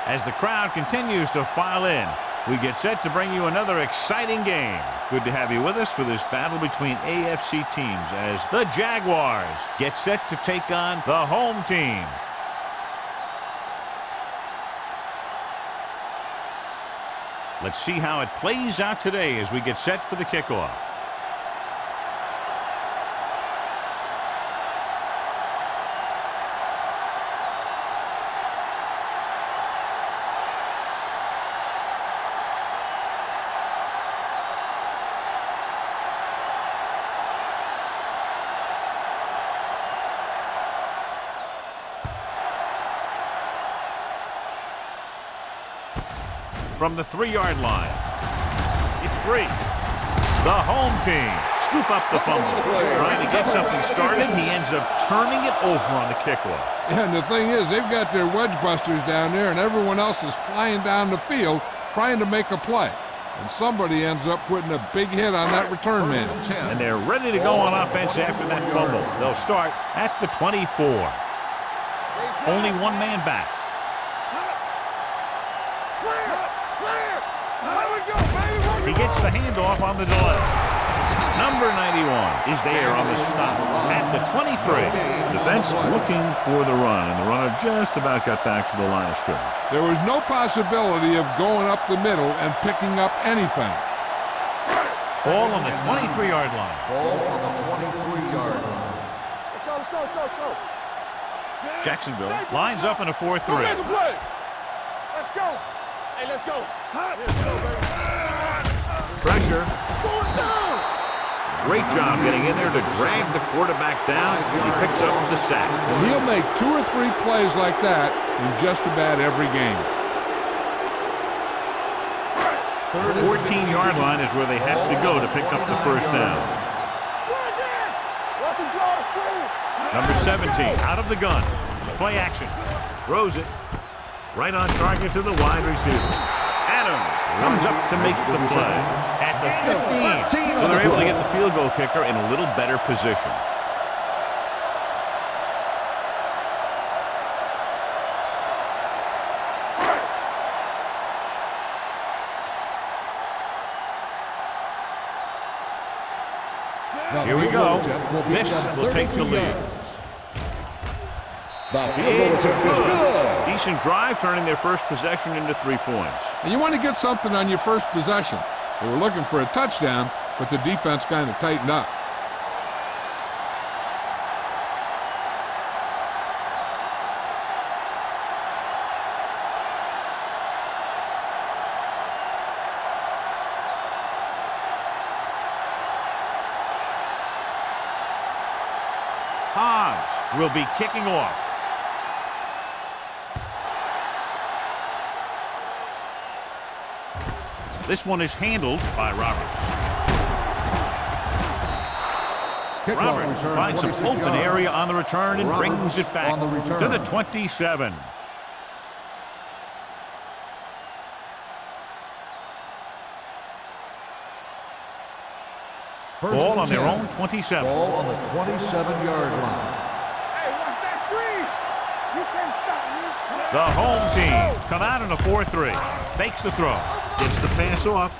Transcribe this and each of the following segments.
As the crowd continues to file in, we get set to bring you another exciting game. Good to have you with us for this battle between AFC teams as the Jaguars get set to take on the home team. Let's see how it plays out today as we get set for the kickoff. From the 3-yard line, it's free. The home team scoop up the fumble. Trying to get something started, he ends up turning it over on the kickoff. Yeah, and the thing is, they've got their wedge busters down there, and everyone else is flying down the field trying to make a play. And somebody ends up putting a big hit on that return man. And they're ready to go on offense after that fumble. They'll start at the 24. Only one man back. He gets the handoff on the delay. Number 91 is there on the stop at the 23. Defense looking for the run, and the runner just about got back to the line of scrimmage. There was no possibility of going up the middle and picking up anything. Ball on the 23-yard line. Ball on the 23-yard line. Let's go. Jacksonville lines up in a 4-3. Let's go. Hey, let's go. Pressure. Great job getting in there to drag the quarterback down, and he picks up the sack. And he'll make 2 or 3 plays like that in just about every game. 14-yard line is where they have to go to pick up the first down. Number 17 out of the gun. Play action. Throws it. Right on target to the wide receiver. Adams comes up to make the play at the 15. So they're able to get the field goal kicker in a little better position. Here we go. This will take the lead. It's a good, decent drive, turning their first possession into 3 points. And you want to get something on your first possession. They were looking for a touchdown, but the defense kind of tightened up. Hobbs will be kicking off. This one is handled by Roberts. Roberts finds some open area on the return and brings it back to the 27. Ball on their own 27. Ball on the 27-yard line. Hey, watch that screen. You can't stop me. The home team come out in a 4-3. Fakes the throw. Gets the pass off.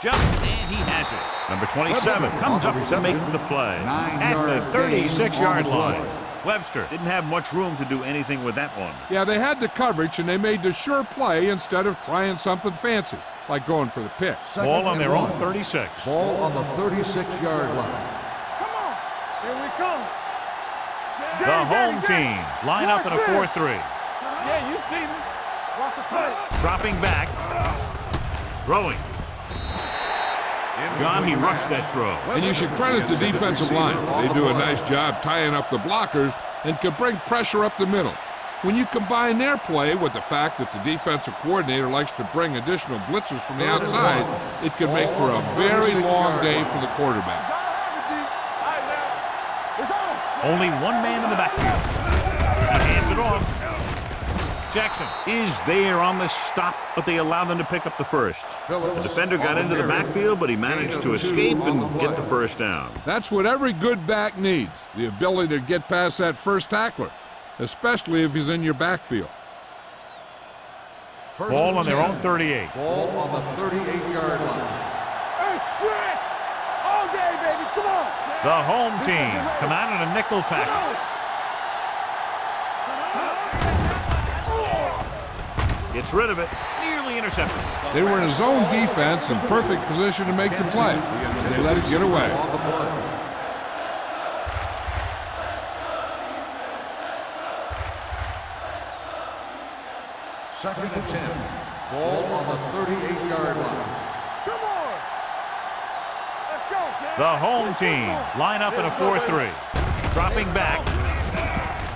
Jumps, and he has it. Number 27 comes up to make the play at the 36-yard line. Webster didn't have much room to do anything with that one. Yeah, they had the coverage, and they made the sure play instead of trying something fancy, like going for the pick. Ball on their own 36. Ball on the 36-yard line. Come on. Here we come. The home team line up in a 4-3. Yeah, you see me. Walk the play. Dropping back. Throwing. John, he rushed that throw. And you should credit the defensive line. They do a nice job tying up the blockers and can bring pressure up the middle. When you combine their play with the fact that the defensive coordinator likes to bring additional blitzers from the outside, it can make for a very long day for the quarterback. Only one man in the backfield. He hands it off. Jackson is there on the stop, but they allow them to pick up the first. The defender got into the backfield, but he managed to escape and get the first down. That's what every good back needs, the ability to get past that first tackler, especially if he's in your backfield. Ball on their own 38. Ball on the 38-yard line. Hey, stretch! All day, baby, come on! The home team come out in a nickel package. Gets rid of it, nearly intercepted. They were in a zone defense in perfect position to make the play. They let it get away. On the play. Second and 10. Ball on the 38-yard line. Come on! Let's go, Sam! The home team line up in a 4-3. Dropping back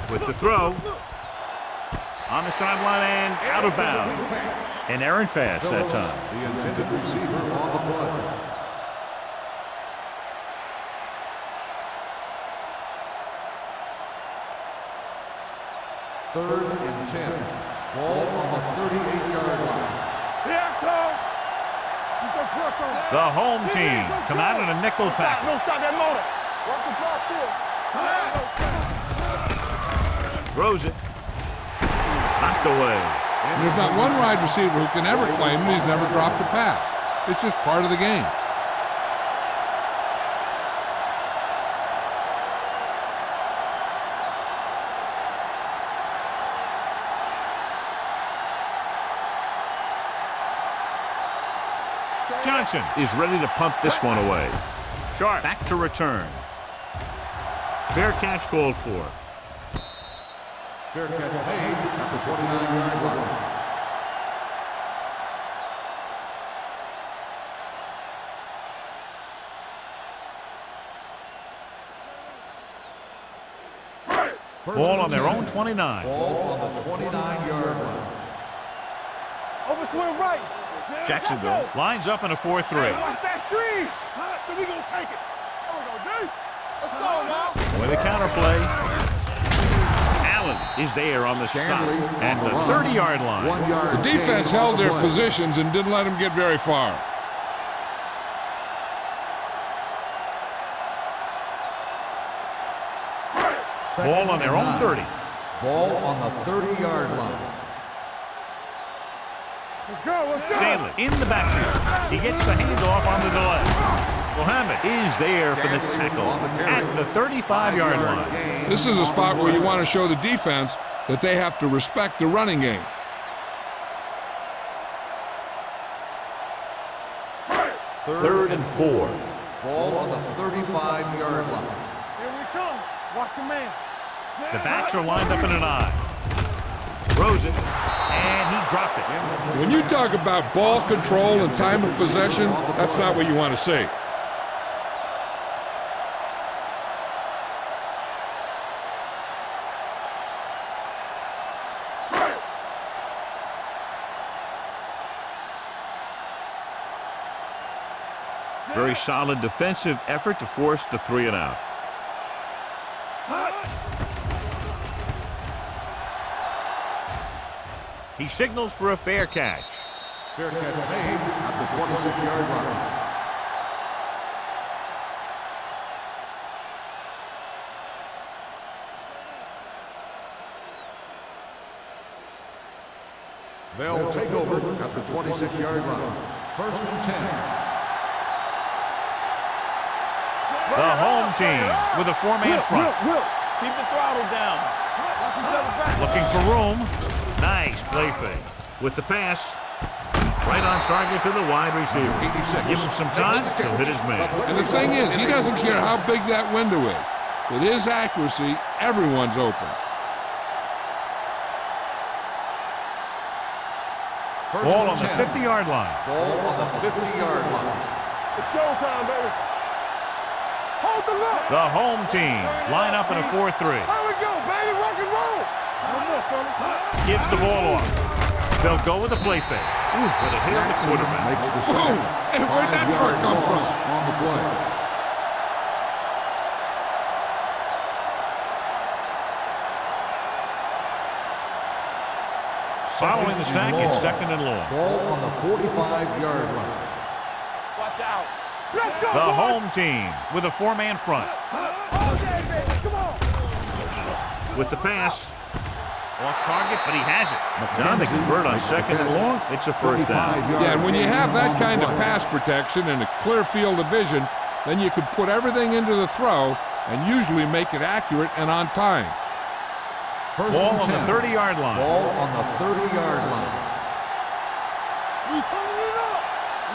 with the throw. On the sideline and out of bounds. An errant pass that time. The intended receiver on the play. Third and 10. Ball on the 38-yard line. Here I come! You can press on. The home team come out in a nickel package. No, stop that motor. Walk the block still. Throws it. Knocked away. And there's not one wide receiver who can ever claim that he's never dropped a pass. It's just part of the game. Johnson is ready to pump this one away. Sharp back to return. Fair catch called for. Fair catch made at the 29-yard line. Ball on their own 29. Ball on the 29-yard line. Overswing right. Jacksonville lines up in a 4-3. Hey, watch that screen. So we gonna take it. There we go, dude. Let's go now. With a counterplay. Allen is there on the stop at the 30-yard line. 1 yard. The defense held their positions and didn't let them get very far. Ball on their own 30. Ball on the 30-yard line. Let's go, let's go. Stanley in the backfield. He gets the handoff on the delay. Muhammad is there for the tackle at the 35-yard line. This is a spot where you want to show the defense that they have to respect the running game. Third and 4. Ball on the 35-yard line. Here we come. Watch your man. The backs are lined up in an I. Throws it, and he dropped it. When you talk about ball control and time of possession, that's not what you want to see. Very solid defensive effort to force the 3 and out. He signals for a fair catch. Fair catch made at the 26-yard line. They'll take over at the 26-yard line. First and 10. The home team with a 4-man front. Keep the throttle down. Looking for room. Nice play fake. With the pass, right on target to the wide receiver. 86. Give him some time, he'll hit his man. And the thing is, he doesn't care how big that window is. With his accuracy, everyone's open. Ball on the 50-yard line. Ball on the 50-yard line. It's showtime, baby. Hold the look. The home team line up in a 4-3. There we go, baby. Rock and roll. No more, fella. Gives the ball off. They'll go with a play fake. With a hit on the quarterback. Makes the Whoa! second. And where'd that truck 5-yard come loss from? on the play. Following the sack, it's second and long. Ball on the 45-yard line. Watch out. Let's go, The boys. home team with a 4-man front. All day, baby. Come on. With the pass, Off target, but he has it. John, they convert on 2nd and long. It's a first down. Yeah, and when you have that kind of pass protection and a clear field of vision, then you can put everything into the throw and usually make it accurate and on time. Ball on the 30-yard line. Ball on the 30-yard line.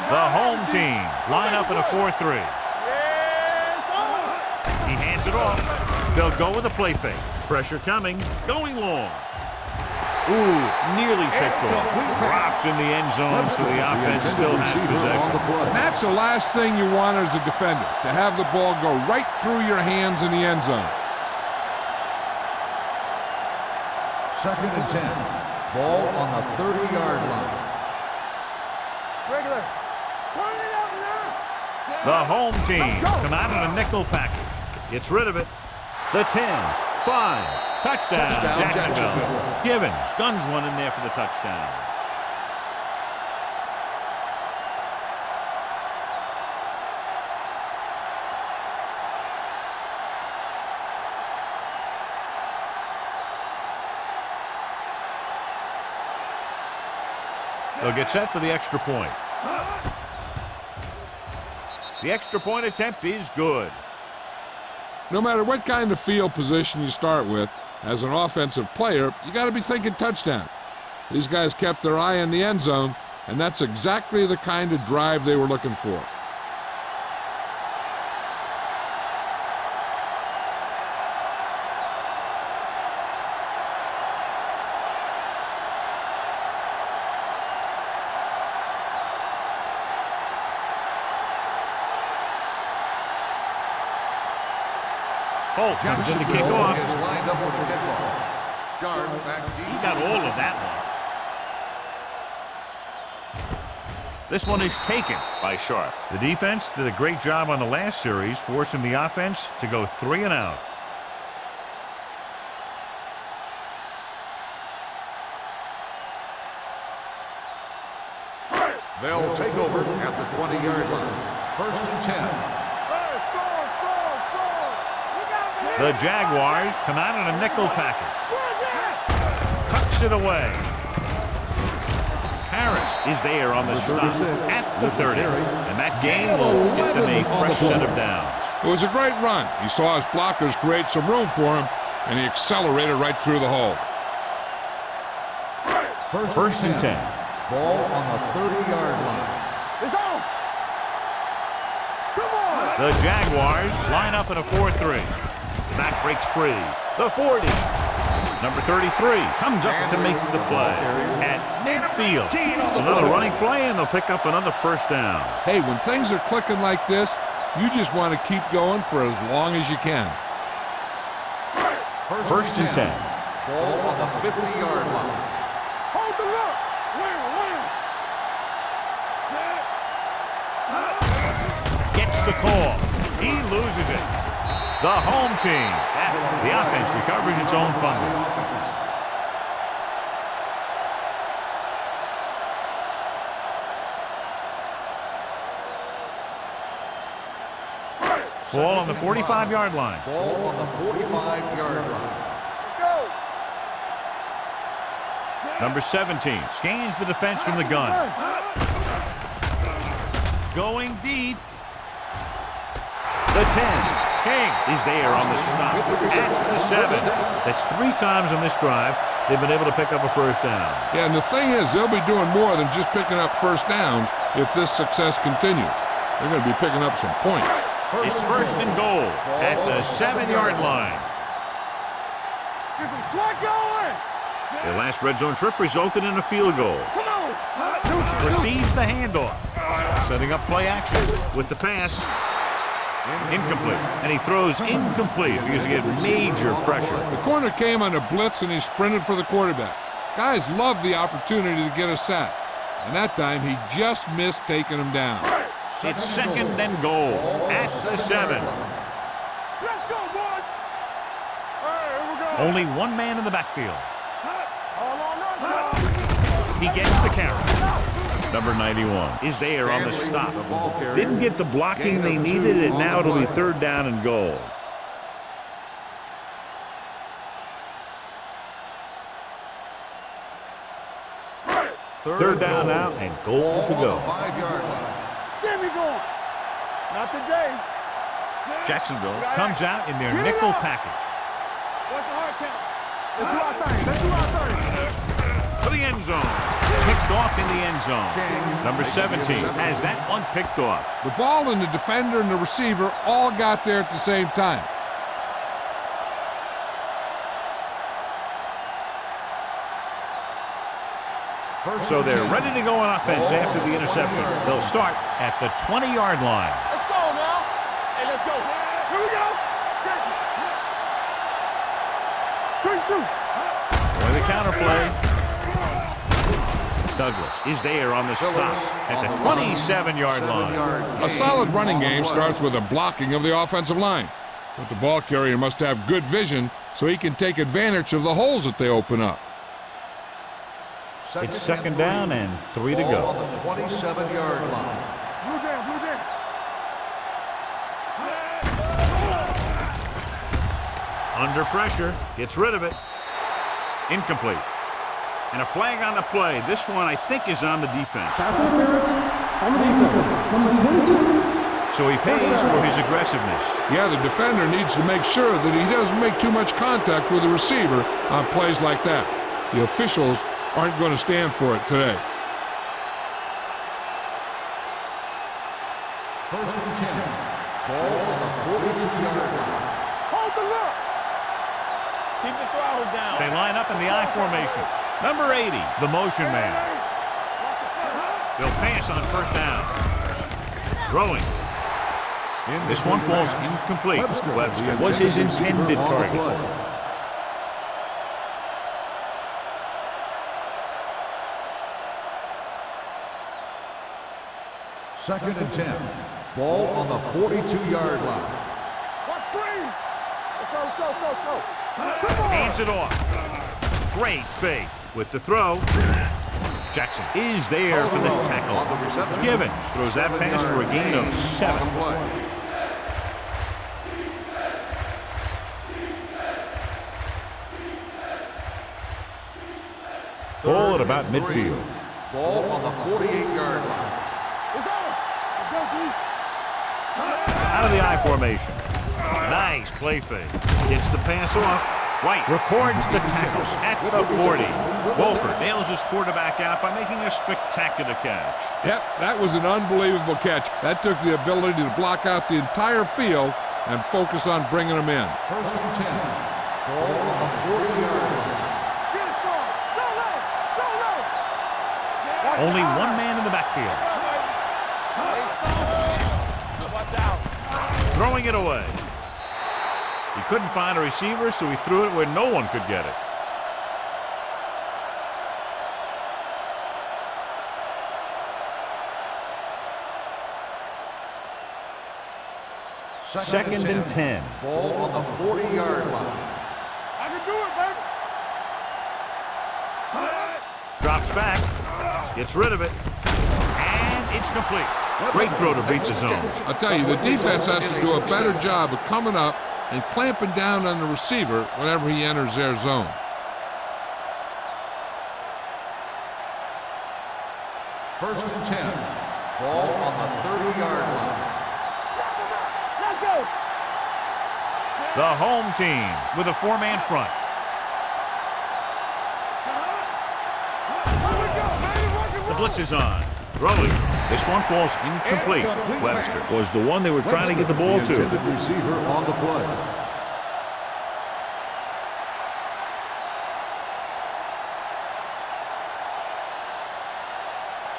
The home team line up in a 4-3. He hands it off. They'll go with a play fake. Pressure coming, going long. Ooh, nearly picked off. Dropped in the end zone, so the offense still has possession. And that's the last thing you want as a defender, to have the ball go right through your hands in the end zone. 2nd and 10. Ball on the 30-yard line. Regular. Turn it up now. The home team come out in a nickel package. Gets rid of it. The 10, 5, touchdown, Jacksonville. Givens guns one in there for the touchdown. They'll get set for the extra point. The extra point attempt is good. No matter what kind of field position you start with, as an offensive player, you got to be thinking touchdown. These guys kept their eye on the end zone, and that's exactly the kind of drive they were looking for. Holt comes in to kick off. Is lined up for the kickoff. Sharp back deep. He got all of that one. This one is taken by Sharp. The defense did a great job on the last series, forcing the offense to go 3 and out. They'll take over at the 20-yard line. 1st and 10. The Jaguars come out in a nickel package. Tucks it away. Harris is there on the stop at the 30. And that gain will get them a fresh set of downs. It was a great run. He saw his blockers create some room for him, and he accelerated right through the hole. 1st and 10. Ball on the 30-yard line. It's on. Come on. The Jaguars line up in a 4-3. The back breaks free. The 40. Number 33 comes up to make the play at midfield. It's another running play, and they'll pick up another first down. Hey, when things are clicking like this, you just want to keep going for as long as you can. 1st and 10. Ball on the 50-yard line. Hold the look. Gets the call. He loses it. The home team. The offense recovers its own fumble. Ball on the 45-yard line. Ball on the 45-yard line. Let's go. Number 17 scans the defense from the gun. Going deep. The 10. King is there on the stop at the 7. That's 3 times on this drive they've been able to pick up a first down. Yeah, and the thing is, they'll be doing more than just picking up first downs if this success continues. They're going to be picking up some points. It's 1st and goal at the 7-yard line. Get some slack going. Their last red zone trip resulted in a field goal. Come on. Receives the handoff. Setting up play action with the pass. Incomplete. And he throws incomplete because he had major pressure. The corner came on a blitz, and he sprinted for the quarterback. Guys love the opportunity to get a sack. And that time, he just missed taking him down. It's 2nd and goal at the 7. Let's go, boys. Hey, here we go. Only one man in the backfield. All on us. He gets the carry. Number 91 is there on the stop. Didn't get the blocking they needed, and now it'll be 3rd down and goal. Third down now and goal to go. 5-yard line. Get me going. Not today. Jacksonville comes out in their nickel package. What's the hard count? Let's do our thing. Let's do our thing. For the end zone. Picked off in the end zone. Number 17 has that one picked off. The ball and the defender and the receiver all got there at the same time. So they're ready to go on offense after the interception. They'll start at the 20-yard line. Let's go now. Hey, let's go. Here we go. Check it. 3-2. For the counter play. Douglas is there on the stop at the 27-yard line. A solid running game starts with a blocking of the offensive line. But the ball carrier must have good vision so he can take advantage of the holes that they open up. It's second down and 3 to go. On the 27-yard line. Blue down, blue down. Under pressure, gets rid of it. Incomplete. And a flag on the play. This one, I think, is on the defense. Pass interference on the defense. Number 22. So he pays for his aggressiveness. Yeah, the defender needs to make sure that he doesn't make too much contact with the receiver on plays like that. The officials aren't going to stand for it today. First and 10. Ball on the 42-yard line. Hold the look. Keep the throttle down. They line up in the I formation. Number 80, the motion man. They'll pass on first down. Throwing. This one falls incomplete. Webster was his intended target. Second and 10. Ball on the 42-yard line. Watch screen. Let's go, let's go, let's go, let's go. Come on. Hands it off. Great fake with the throw. Jackson is there for the tackle. On the reception. Givens throws that pass for a gain of 7. On the play. Ball at about midfield. Ball on the 48-yard line. It's on. Let's go, D. Out of the I formation. Nice play fake. Gets the pass off. White records the tackle at the 40. Wolford nails his quarterback out by making a spectacular catch. Yep, that was an unbelievable catch. That took the ability to block out the entire field and focus on bringing them in. First and 10. Ball on the 40-yard line. Get it, Sean. Go low. Go low. Only one man in the backfield. Watch out. Throwing it away. He couldn't find a receiver, so he threw it where no one could get it. Second and 10. Ball on the 40-yard line. I can do it, baby. Drops back. Gets rid of it. And it's complete. Great throw to beat the zone. I'll tell you, the defense has to do a better job of coming up and clamping down on the receiver whenever he enters their zone. First and 10. Ball on the 30-yard line. Let's go. The home team with a 4-man front. Here we go, baby. Rock and The roll. blitz is on. Throwing. This one falls incomplete. Webster was the one they were trying to get the ball to. Intended receiver on the play.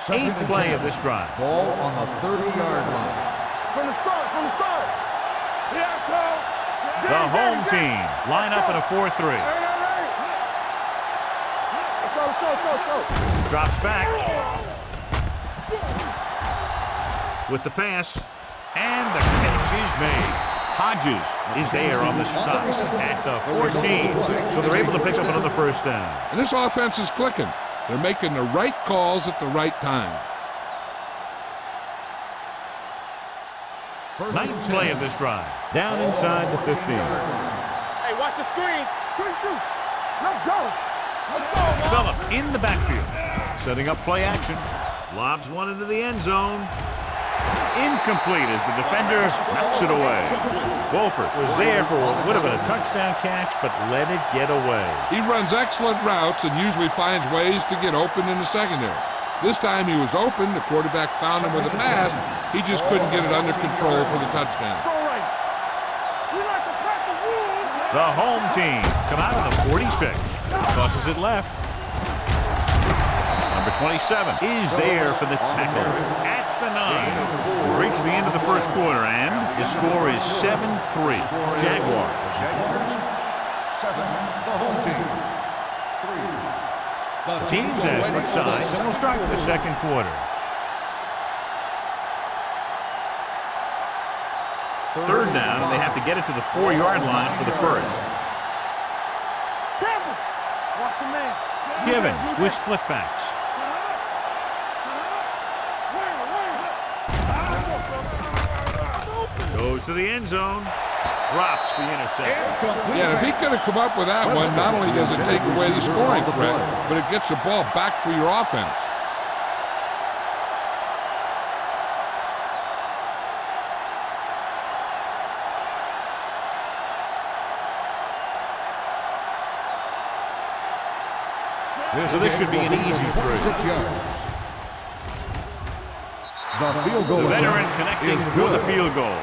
Eighth play of this drive. Ball on the 30-yard line. From the start, from the start. Here I come. The home team line up in a 4-3. Let's go, let's go, let's go, let's go. Drops back. With the pass. And the catch is made. Hodges is there on the stop at the 14. So they're able to pick up another first down. And this offense is clicking. They're making the right calls at the right time. Ninth play of this drive. Down inside the 15. Hey, watch the screen. Good shoot. Let's go. Let's go, man. Phillip in the backfield. Setting up play action. Lobs one into the end zone. Incomplete as the defender knocks it away. Wolford was there for what would have been a touchdown catch, but let it get away. He runs excellent routes and usually finds ways to get open in the secondary. This time he was open. The quarterback found him with a pass. He just couldn't get it under control for the touchdown. The home team come out of the 46. Tosses it left. Number 27 is there for the tackle at the 9. We've reached the end of the first quarter, and the score is 7-3. Jaguars. 7, the home team. 3. The Teams as switch sides, and we'll start the second quarter. Third down, and they have to get it to the 4-yard line for the first. Watch a man. Givens with split backs. Goes to the end zone. Drops the interception. Yeah, if he could have come up with that one, not only does it take away the scoring threat, but it gets the ball back for your offense. So this should be an easy throw. The veteran connecting for the field goal.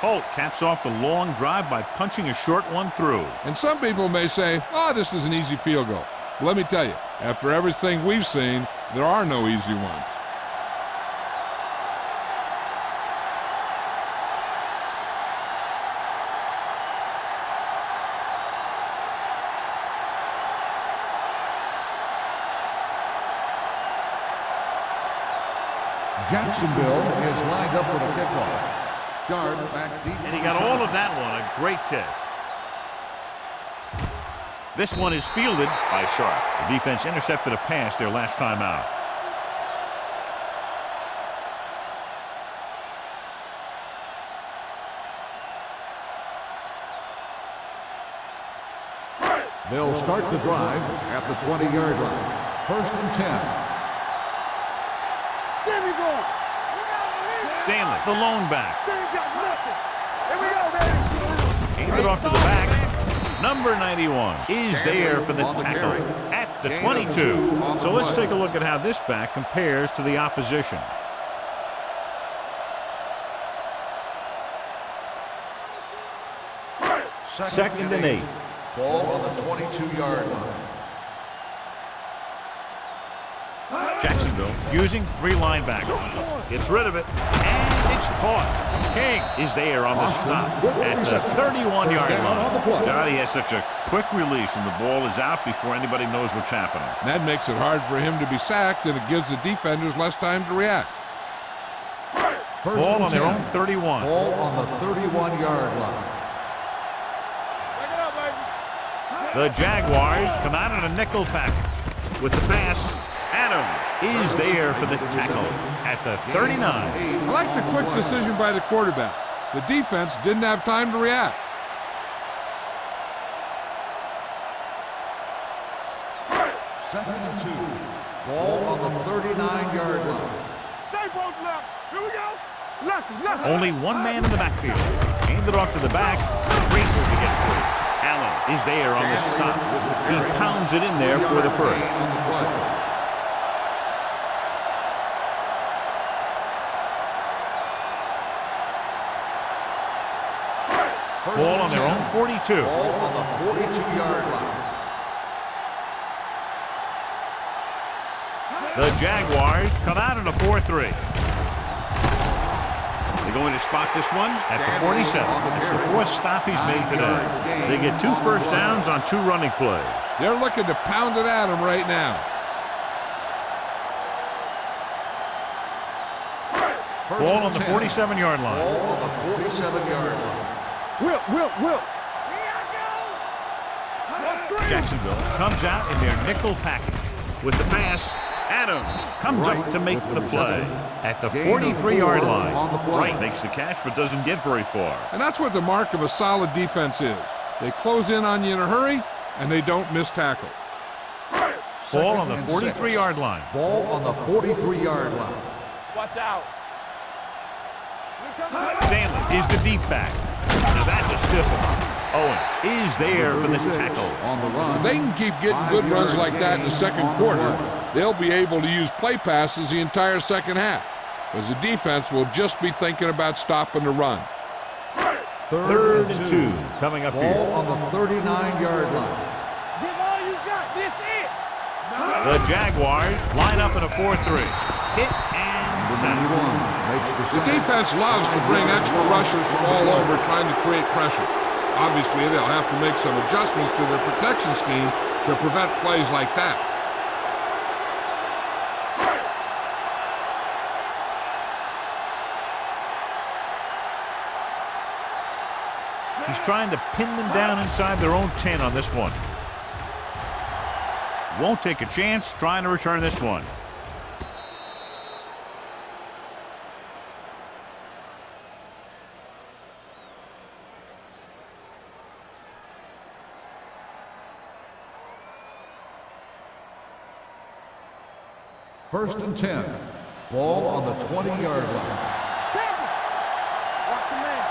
Holt caps off the long drive by punching a short one through. And some people may say, oh, this is an easy field goal. But let me tell you, after everything we've seen, there are no easy ones. Jacksonville is lined up for the kickoff. Sharp back deep. And he got all of that one. A great kick. This one is fielded by Sharp. The defense intercepted a pass their last time out. They'll start the drive at the 20-yard line. First and 10. There we go. Stanley, the lone back. There we go, baby. Handed off to the back. Number 91 is there for the tackle at the 22. So let's take a look at how this back compares to the opposition. Second and 8. Ball on the 22-yard line. Jacksonville using 3 linebackers. Gets rid of it, and it's caught. King is there on the stop at the 31-yard line. Johnny has such a quick release, and the ball is out before anybody knows what's happening. That makes it hard for him to be sacked, and it gives the defenders less time to react. Ball on their own 31. Ball on the 31-yard line. The Jaguars come out in a nickel package with the pass. Adams is there for the tackle at the 39. I like the quick decision by the quarterback. The defense didn't have time to react. Second and 2. Ball on the 39-yard line. Stay both left. Here we go. Left. Only one man in the backfield. Handed off to the back. Racer to get free. Allen is there on the stop. He pounds it in there for the first. Ball on their own 42. Ball on the 42-yard line. The Jaguars come out in a 4-3. They're going to spot this one at the 47. It's the 4th stop he's made today. They get 2 first downs on 2 running plays. They're looking to pound it at him right now. Ball on the 47-yard line. Ball on the 47-yard line. Will. Jacksonville comes out in their nickel package with the pass. Adams comes up to make the play at the 43-yard line. Wright makes the catch but doesn't get very far. And that's what the mark of a solid defense is. They close in on you in a hurry, and they don't miss tackle. Ball on the Second and 43-yard line. Ball on the 43-yard line. Watch out. Stanley is the deep back. Now that's a stiff one. Owens is there for the tackle. On the run. If they can keep getting good runs like that in the second quarter, they'll be able to use play passes the entire second half, because the defense will just be thinking about stopping the run. Third and 2 coming up Ball here. on the 39-yard line. Give all you got. This it. The Jaguars line up in a 4-3. Hit and center. The defense loves to bring extra rushers from all over trying to create pressure. Obviously, they'll have to make some adjustments to their protection scheme to prevent plays like that. He's trying to pin them down inside their own 10 on this one. Won't take a chance trying to return this one. First and 10. Ball on the 20-yard line. Watch your man.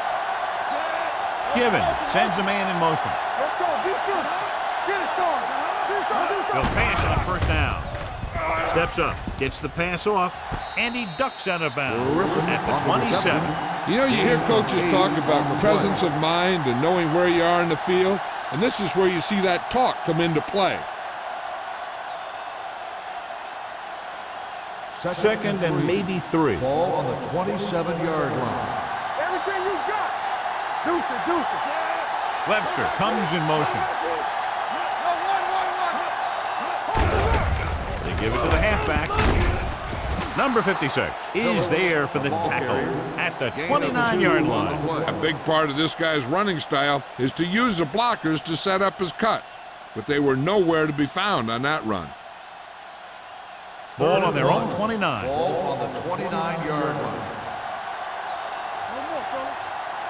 Gibbons sends a man in motion. Let's go. Be good. Get it started. Do something. He'll pass on first down. Steps up, gets the pass off, and he ducks out of bounds at the 27. You know, you hear coaches talk about presence of mind and knowing where you are in the field, and this is where you see that talk come into play. Second and maybe 3. Ball on the 27-yard line. Everything you got. Deuces. Webster comes in motion. They give it to the halfback. Number 56 is there for the tackle at the 29-yard line. A big part of this guy's running style is to use the blockers to set up his cuts, but they were nowhere to be found on that run. Ball on their own 29. Ball on the 29-yard line.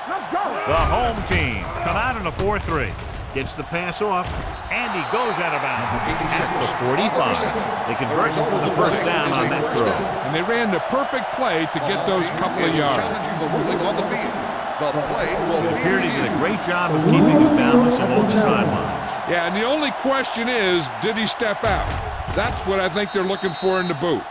Let's go. The home team come out in a 4-3. Gets the pass off, and he goes out of bounds at the 45. They convert for the first down on that throw. And they ran the perfect play to get those couple of yards. The ruling on the field. The play will It appeared he did a great job of keeping his balance along the sidelines. Yeah, and the only question is, did he step out? That's what I think they're looking for in the booth.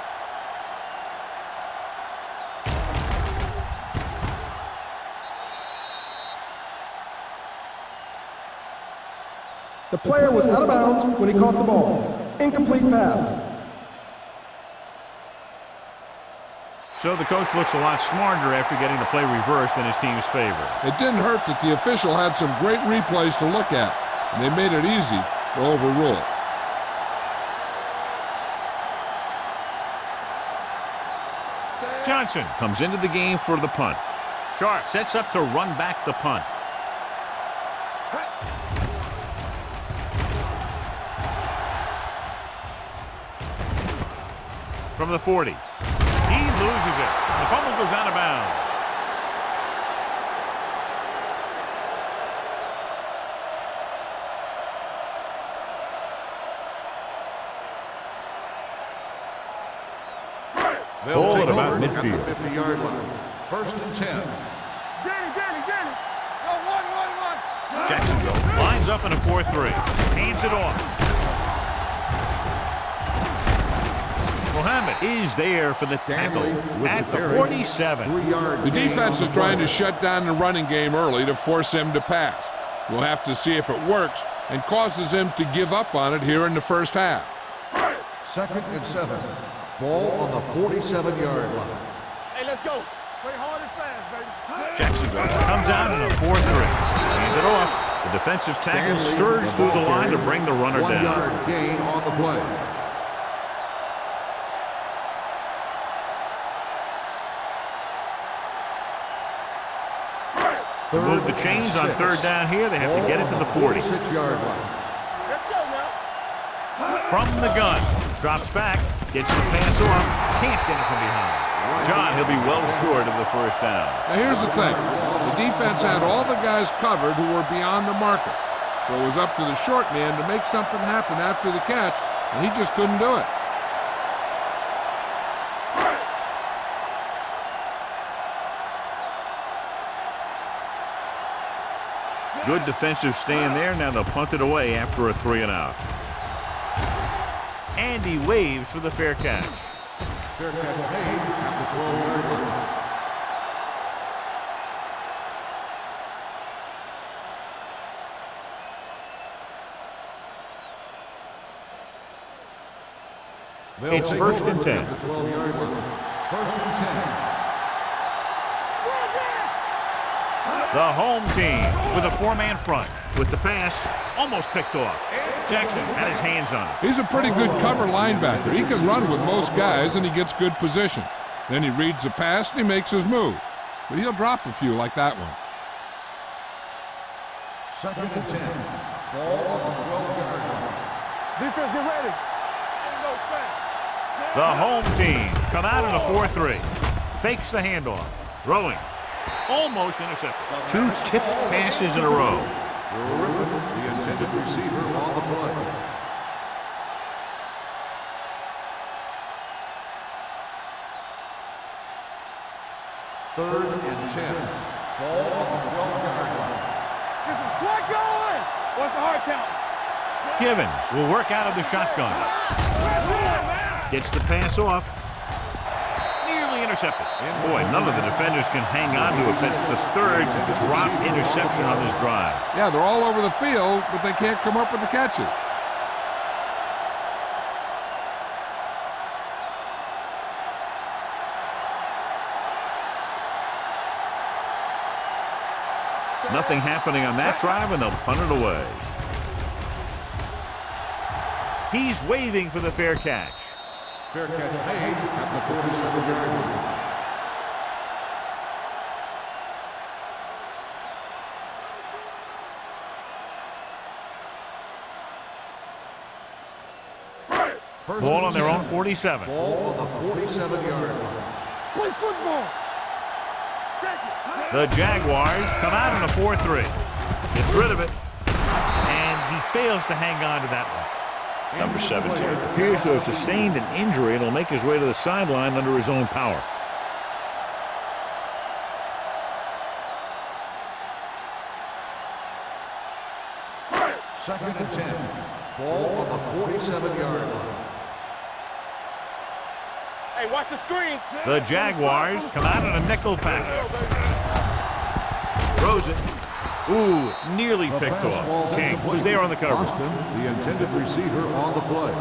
The player was out of bounds when he caught the ball. Incomplete pass. So the coach looks a lot smarter after getting the play reversed in his team's favor. It didn't hurt that the official had some great replays to look at, and they made it easy to overrule. Johnson comes into the game for the punt. Sharp sets up to run back the punt. From the 40. He loses it. The fumble goes out of bounds. They'll take at about over midfield. at the 50-yard line. First and 10. Danny. Go, one. Jacksonville lines up in a 4-3. Hands it off. Mohammed is there for the tackle at the 47. The defense is trying to shut down the running game early to force him to pass. We'll have to see if it works and causes him to give up on it here in the first half. Second and 7. Ball on the 47-yard line. Hey, let's go. Play hard and fast, baby. Jacksonville comes out in a 4-3. Hand it off. The defensive tackle stirs through the line to bring the runner 1 down. yard gain on the play. To move the chains on third down here, they have to get it to the 40. 46-yard line. Let's go now. From the gun. Drops back. Gets the pass off. Can't get it from behind. John, he'll be well short of the first down. Now here's the thing. The defense had all the guys covered who were beyond the marker. So it was up to the short man to make something happen after the catch and he just couldn't do it. Good defensive stand there. Now they'll punt it away after a 3-and-out. And he waves for the fair catch. Fair catch made at the 12-yard line. It's 1st and 10. At the 12-yard line. 1st and 10. The home team with a 4-man front. With the pass almost picked off. Jackson had his hands on it. He's a pretty good cover linebacker. He can run with most guys, and he gets good position. Then he reads the pass, and he makes his move. But he'll drop a few like that one. 2nd and 10. Ball on the 12-yard line. Defense, get ready. The home team come out in a 4-3. Fakes the handoff. Throwing. Almost intercepted. 2 tipped passes in a row. The intended receiver on the play. Third and 10. Ball on the 12-yard line. Get some slack going. What's the hard count? Givens will work out of the shotgun. Gets the pass off. Nearly intercepted. Boy, none of the defenders can hang on to it. That's the 3rd dropped interception on this drive. Yeah, they're all over the field, but they can't come up with the catches. Nothing happening on that drive, and they'll punt it away. He's waving for the fair catch. Fair catch made at the 47-yard line. Ball on their own 47. Ball on the 47-yard line. Play football. The Jaguars come out in a 4-3. Gets rid of it, and he fails to hang on to that one. Number 17 appears to have sustained an injury and will make his way to the sideline under his own power. Second and 10. Ball on the 47-yard line. Hey, watch the screen. The Jaguars come out in a nickel package. Throws it. Ooh, nearly picked off. King was there on the coverage. Austin, the intended receiver on the play.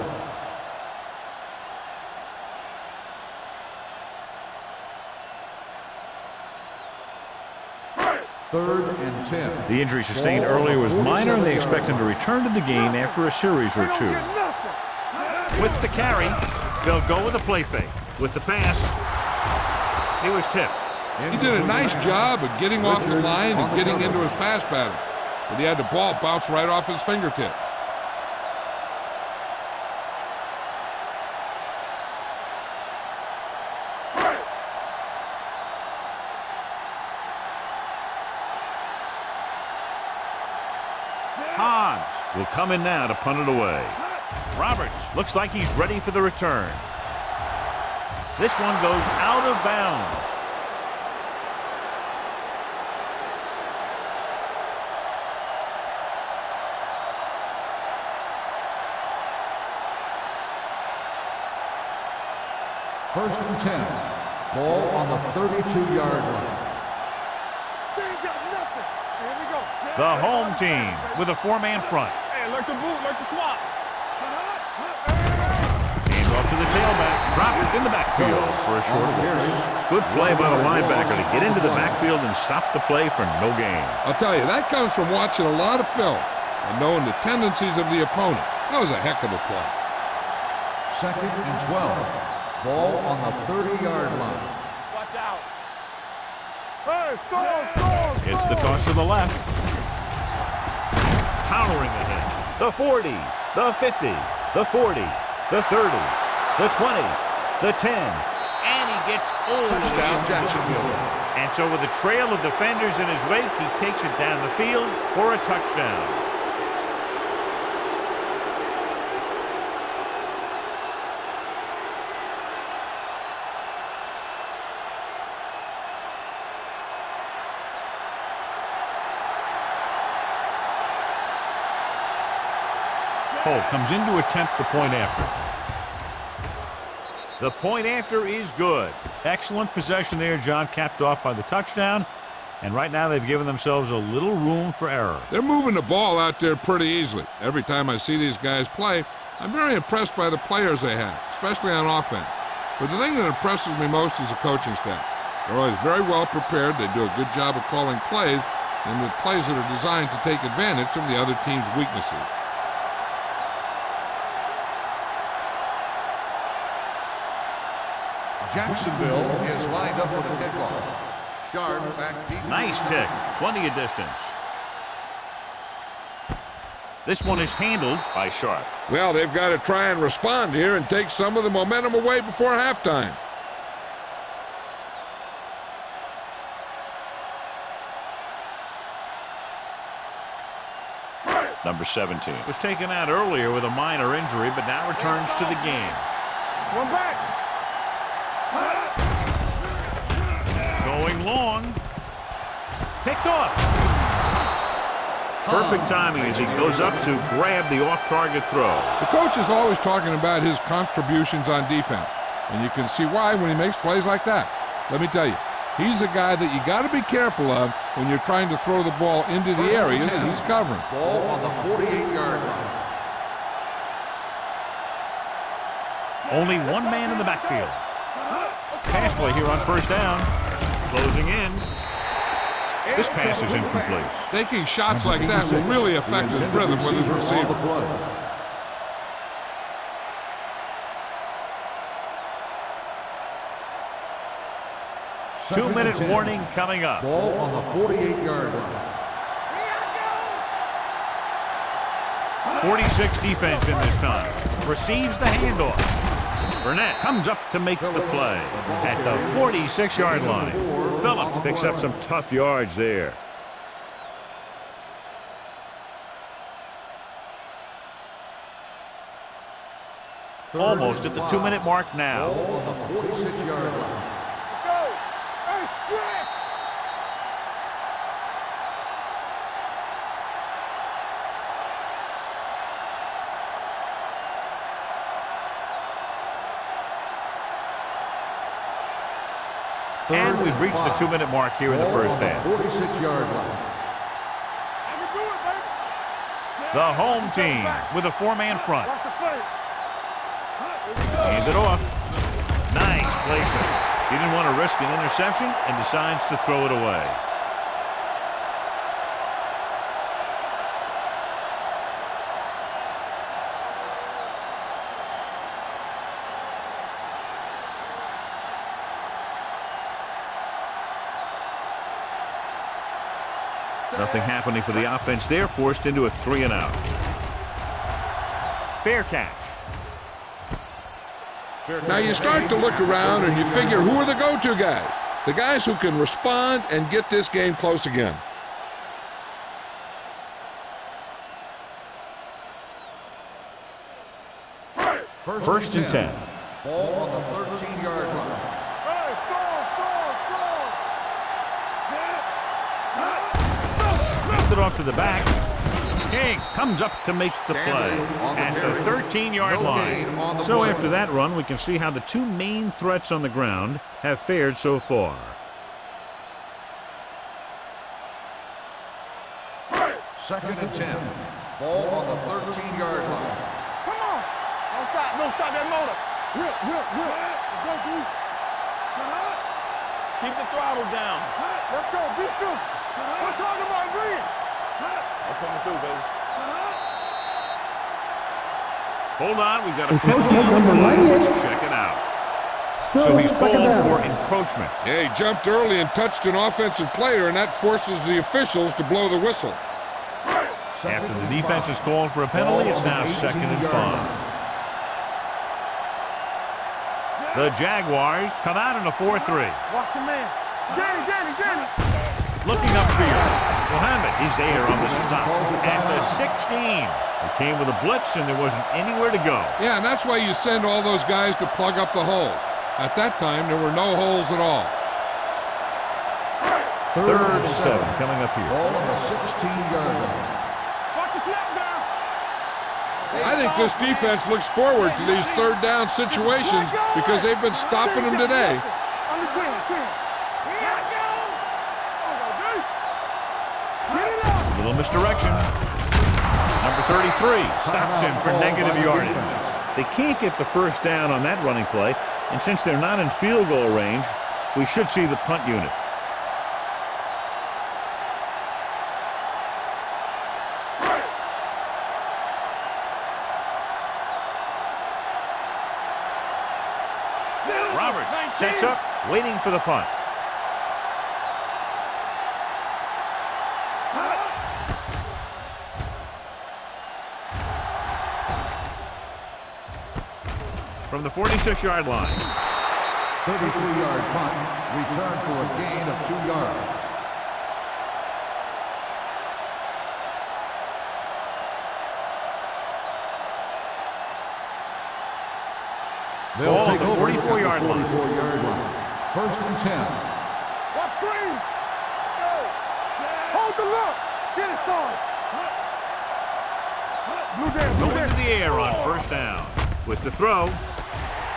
Third and 10. The injury sustained earlier was minor, and they expect him to return to the game after a series or two. With the carry, they'll go with a play fake. With the pass, he was tipped. He did a nice job of getting off the line and getting into his pass pattern, but he had the ball bounce right off his fingertips. Hobbs will come in now to punt it away. Roberts looks like he's ready for the return. This one goes out of bounds. First and 10. Ball on the 32-yard line. They ain't got nothing. Here we go. The home team with a 4-man front. Hey, like the boot, like the swap. Hands off to the tailback. Drop it in the backfield for a short loss. Good play by the linebacker to get into the backfield and stop the play for no gain. I'll tell you, that comes from watching a lot of film and knowing the tendencies of the opponent. That was a heck of a play. Second and 12. Ball on the 30-yard line. Watch out. Hey, storm. It's the toss to the left. Powering ahead. The 40, the 50, the 40, the 30, the 20, the 10, and he gets all Touchdown, Jacksonville. And so with a trail of defenders in his wake, he takes it down the field for a touchdown. Holt comes in to attempt the point after. The point after is good. Excellent possession there, John, capped off by the touchdown. And right now they've given themselves a little room for error. They're moving the ball out there pretty easily. Every time I see these guys play, I'm very impressed by the players they have, especially on offense. But the thing that impresses me most is the coaching staff. They're always very well prepared. They do a good job of calling plays, and the plays that are designed to take advantage of the other team's weaknesses. Jacksonville is lined up for the kickoff. Sharp back deep. Nice kick. Plenty of distance. This one is handled by Sharp. Well, they've got to try and respond here and take some of the momentum away before halftime. Number 17 was taken out earlier with a minor injury, but now returns to the game. One back. Going long. Picked off. Perfect timing as he goes up to grab the off-target throw. The coach is always talking about his contributions on defense, and you can see why when he makes plays like that. Let me tell you, he's a guy that you got to be careful of when you're trying to throw the ball into the area that he's covering. Ball on the 48-yard line. Only one man in the backfield. Pass play here on first down. Closing in. This pass is incomplete. Taking shots like that will really affect his rhythm with his receiver. Two-minute warning coming up. Ball on the 48-yard line. 46 defense in this time. Receives the handoff. Burnett comes up to make the play at the 46-yard line. Phillips picks up some tough yards there. Almost at the 2-minute mark now. Ball on the 46-yard line. Let's go. Hey, stretch. And we've reached the 2-minute mark here in the first half. 46-yard line. I can do it, baby. The home team with a 4-man front. Watch the play. Hand it off. Nice placement. He didn't want to risk an interception and decides to throw it away. Nothing happening for the offense there, forced into a 3-and-out. Fair catch. Now you start to look around and you figure, who are the go-to guys? The guys who can respond and get this game close again. First and 10. Ball on the 13-yard line. Hey, score. Handed it off to the back. King comes up to make the play at the 13-yard line. So after that run, we can see how the two main threats on the ground have fared so far. Second and 10. Ball on the 13-yard line. Come on. Don't stop that motor. Whip. Let's go, dude. Keep the throttle down. Let's go. Be fierce. We're talking about green. I'm coming through, baby. Hold on, we've got a Encroachment penalty. number 98. Check it out. Still So he's second called down. for encroachment. Yeah, he jumped early and touched an offensive player, and that forces the officials to blow the whistle. After the defense is called for a penalty, it's now 2nd and 5. The Jaguars come out in a 4-3. Watch your man. Danny. Looking upfield. Mohammed is there on the stop at the 16. He came with a blitz and there wasn't anywhere to go. Yeah, and that's why you send all those guys to plug up the hole. At that time, there were no holes at all. Third and 7 coming up here. Ball on the 16-yard line. Watch the snap down. I I think this defense looks forward to these third down situations because they've been stopping them today. Little misdirection. Number 33 stops him for negative yardage. They can't get the first down on that running play, and since they're not in field goal range, we should see the punt unit. Roberts sets up, waiting for the punt. From the 46-yard line. 33-yard punt, return for a gain of 2 yards. They'll take the 44-yard line. 44-yard line. First and 10. Watch screen. Hold the look. Get it, son. Going to the air on first down. With the throw.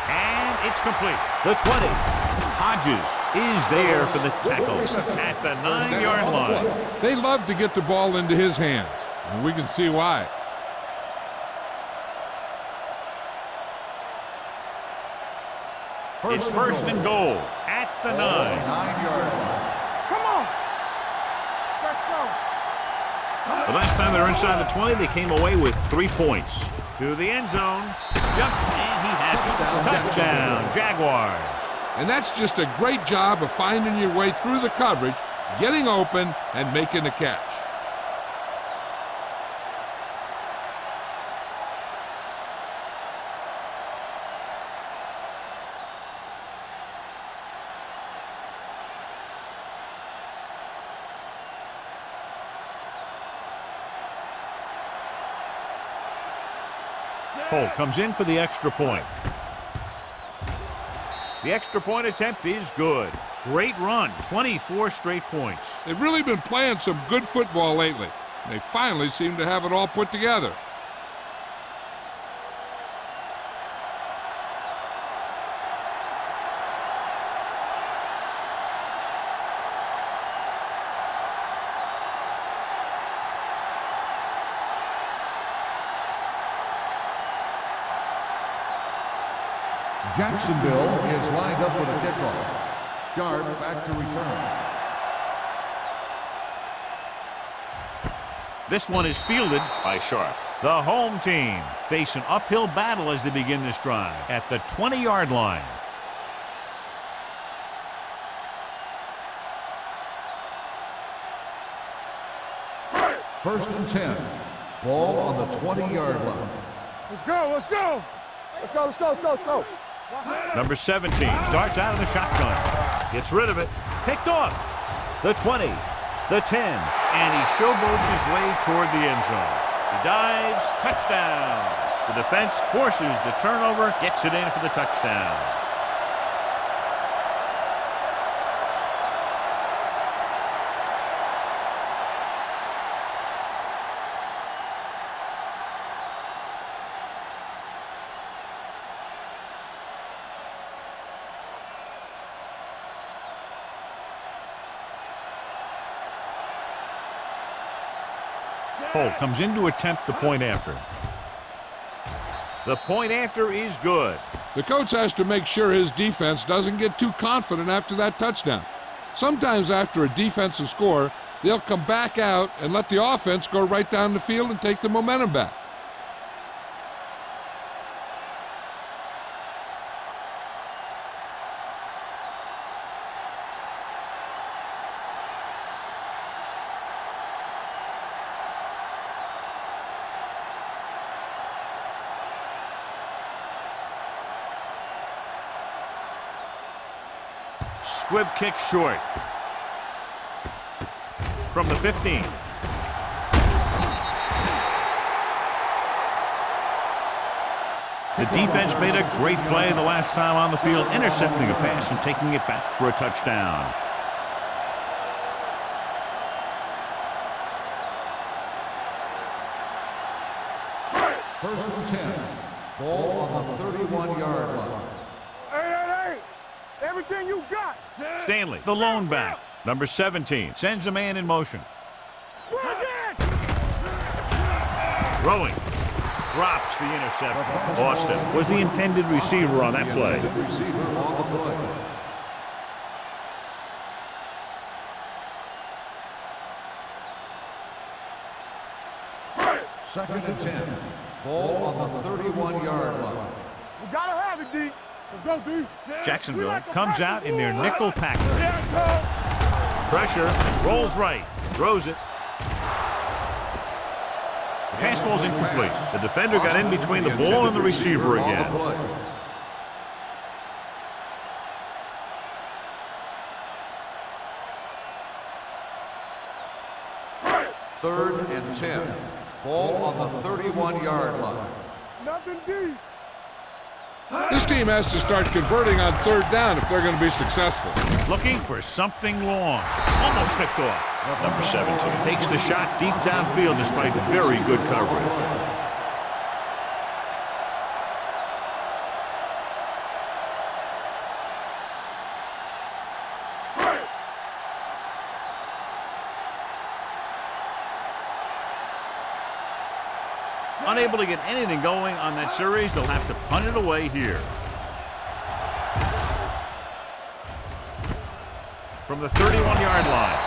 And it's complete. The 20. Hodges is there for the tackle at the 9-yard line. They love to get the ball into his hands, and we can see why. It's first and goal at the 9. 9-yard line. Come on. Let's go. The last time they were inside the 20, they came away with 3 points. To the end zone. Jumps, and he has it. Touchdown, Jaguars. And that's just a great job of finding your way through the coverage, getting open, and making the catch. Holt comes in for the extra point. The extra point attempt is good. Great run, 24 straight points. They've really been playing some good football lately. They finally seem to have it all put together. Jacksonville is lined up for the kickoff. Sharp back to return. This one is fielded by Sharp. The home team face an uphill battle as they begin this drive at the 20-yard line. First and 10. Ball on the 20-yard line. Let's go. Let's go. Let's go. Let's go. Let's go. Let's go. Number 17 starts out of the shotgun. Gets rid of it. Picked off. The 20. The 10. And he showboats his way toward the end zone. He dives. Touchdown. The defense forces the turnover. Gets it in for the touchdown. Holt comes in to attempt the point after. The point after is good. The coach has to make sure his defense doesn't get too confident after that touchdown. Sometimes after a defensive score, they'll come back out and let the offense go right down the field and take the momentum back. Squib kick short. From the 15. The defense made a great play the last time on the field, intercepting a pass and taking it back for a touchdown. First and 10. Ball on the 31-yard line. Hey! Everything you got. Stanley, the lone back. Number 17 sends a man in motion. Throwing. Drops the interception. Austin was the intended receiver on that play. Second and 10. Ball on the 31-yard line. We gotta have it, D. Let's go, D. Jacksonville comes out in their nickel package. Pressure, rolls right, throws it. The pass falls incomplete. The defender got in between the ball and the receiver again. Third and 10. Ball on the 31-yard line. Nothing D. This team has to start converting on third down if they're going to be successful. Looking for something long. Almost picked off. Number 17 takes the shot deep downfield despite very good coverage. Unable to get anything going on that series, they'll have to punt it away here. From the 31-yard line.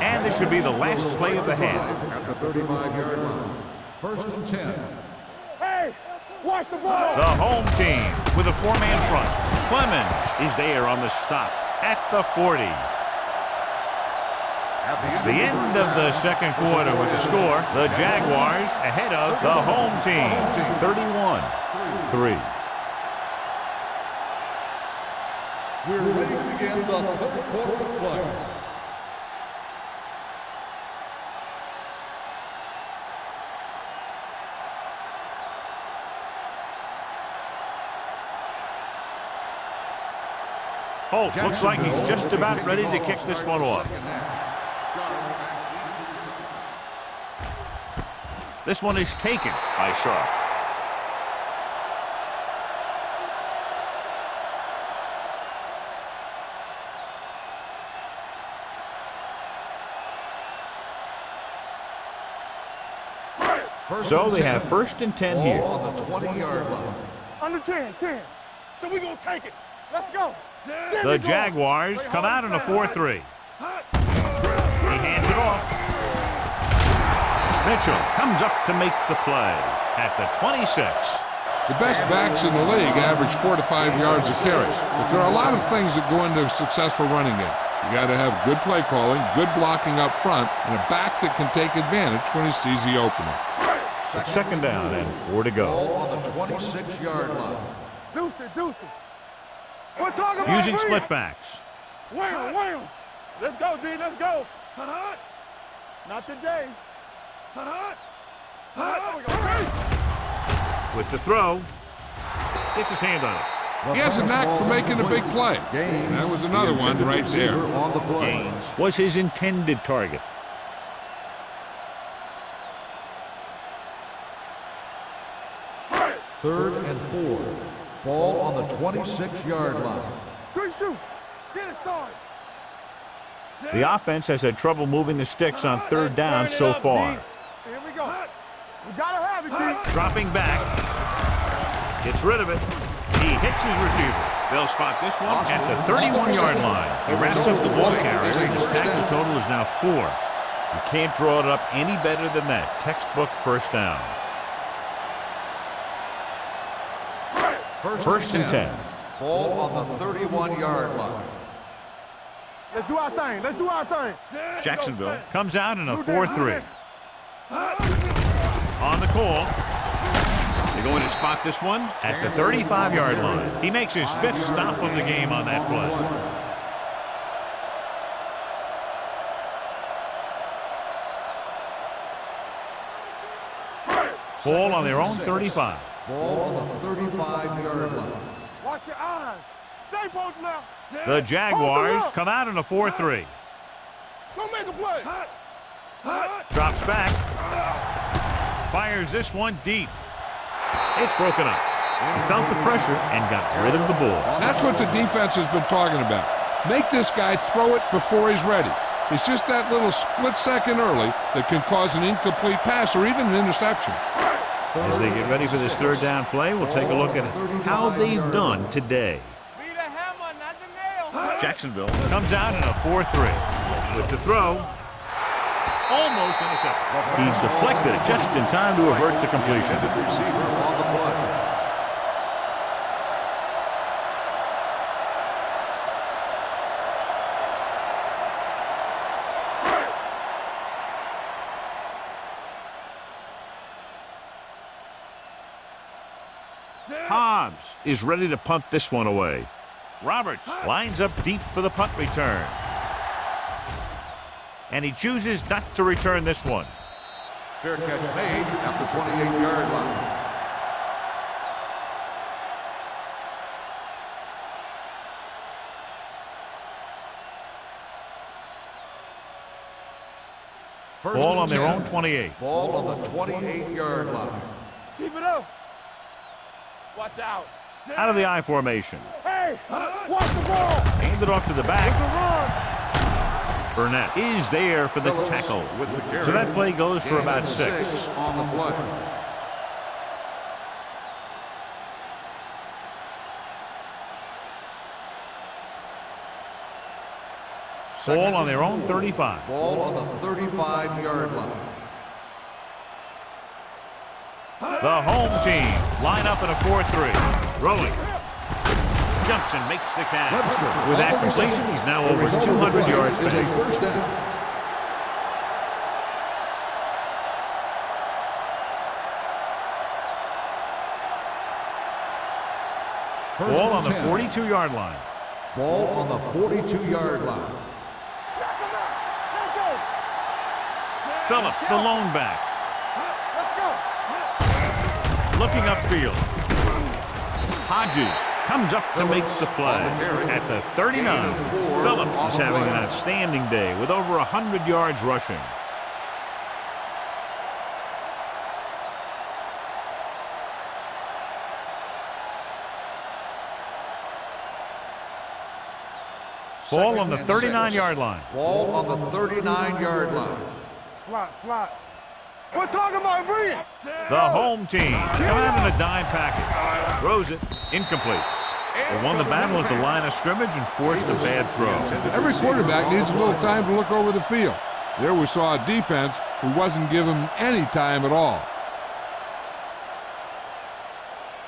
And this should be the last play of the half. At the 35-yard line. First and 10. Hey, watch the ball. The home team with a four-man front. Clemens is there on the stop at the 40. It's the end of the second quarter with the score. The Jaguars ahead of the home team, 31-3. We're ready to begin the third quarter of play. Holt looks like he's just about ready to kick this one off. This one is taken by Sharp. So they have first and 10 here. On the 20-yard line. Under 10. So we're going to take it. Let's go. The Jaguars come out in a 4-3. He hands it off. Mitchell comes up to make the play at the 26. The best backs in the league average 4 to 5 yards a carry. But there are a lot of things that go into a successful running game. You got to have good play calling, good blocking up front, and a back that can take advantage when he sees the opening. It's second down and 4 to go. Ball on the 26-yard line. Deuce it. We're talking about Using split backs. Wham. Let's go, D. Let's go. Not today. With the throw. Gets his hand on it. He has a knack for making a big play. And that was another one right there. Gaines was his intended target. Third and 4. Ball on the 26-yard line. Good shoot. Get it, son. The offense has had trouble moving the sticks on third down so far. Here we go. We gotta have it, D. Dropping back. Gets rid of it. He hits his receiver. They'll spot this one at the 31-yard line. He wraps up the ball carrier, and his tackle total is now 4. You can't draw it up any better than that. Textbook first down. First and 10. Ball on the 31-yard line. Let's do our thing. Jacksonville comes out in a 4-3. On the call. They're going to spot this one at the 35-yard line. He makes his 5th stop of the game on that play. Ball on their own 35. Ball on the 35-yard line. Watch your eyes. Stay post now. The Jaguars come out in a 4-3. Go make a play. Drops back. Fires this one deep. It's broken up. He felt the pressure and got rid of the ball. That's what the defense has been talking about. Make this guy throw it before he's ready. It's just that little split second early that can cause an incomplete pass or even an interception. As they get ready for this third down play, we'll take a look at how they've done today. Be the hammer, not the nail. Jacksonville comes out in a 4-3. With the throw, almost intercepted. He's deflected it just in time to avert the completion. Receiver on the play. Hobbs is ready to punt this one away. Roberts lines up deep for the punt return. And he chooses not to return this one. Fair catch made at the 28-yard line. Ball on their own 28. Ball on the 28-yard line. Keep it up. Watch out. Out of the I formation. Hey, watch the ball. Handed off to the It's back. a run. Burnett is there for the Phillips tackle. with the carry. So that play goes for Gain about of 6. on the play. Ball on their own 35. Ball on the 35-yard line. The home team line up in a 4-3. Rolling. Jumps and makes the catch. With that completion, he's now over 200 yards Is a back. first down. Ball on the 42-yard line. Ball on the 42-yard line. Phillips, the lone back. Let's go. Looking upfield. Hodges comes up to make the play. At the 39, Phillips is having an outstanding day with over 100 yards rushing. Ball on the 39-yard line. Ball on the 39-yard line. Slot. We're talking about Reed. The home team come out in a dime package. Throws it. Incomplete. They won the battle at the line of scrimmage and forced a bad throw. Every quarterback needs a little time to look over the field. There we saw a defense who wasn't given any time at all.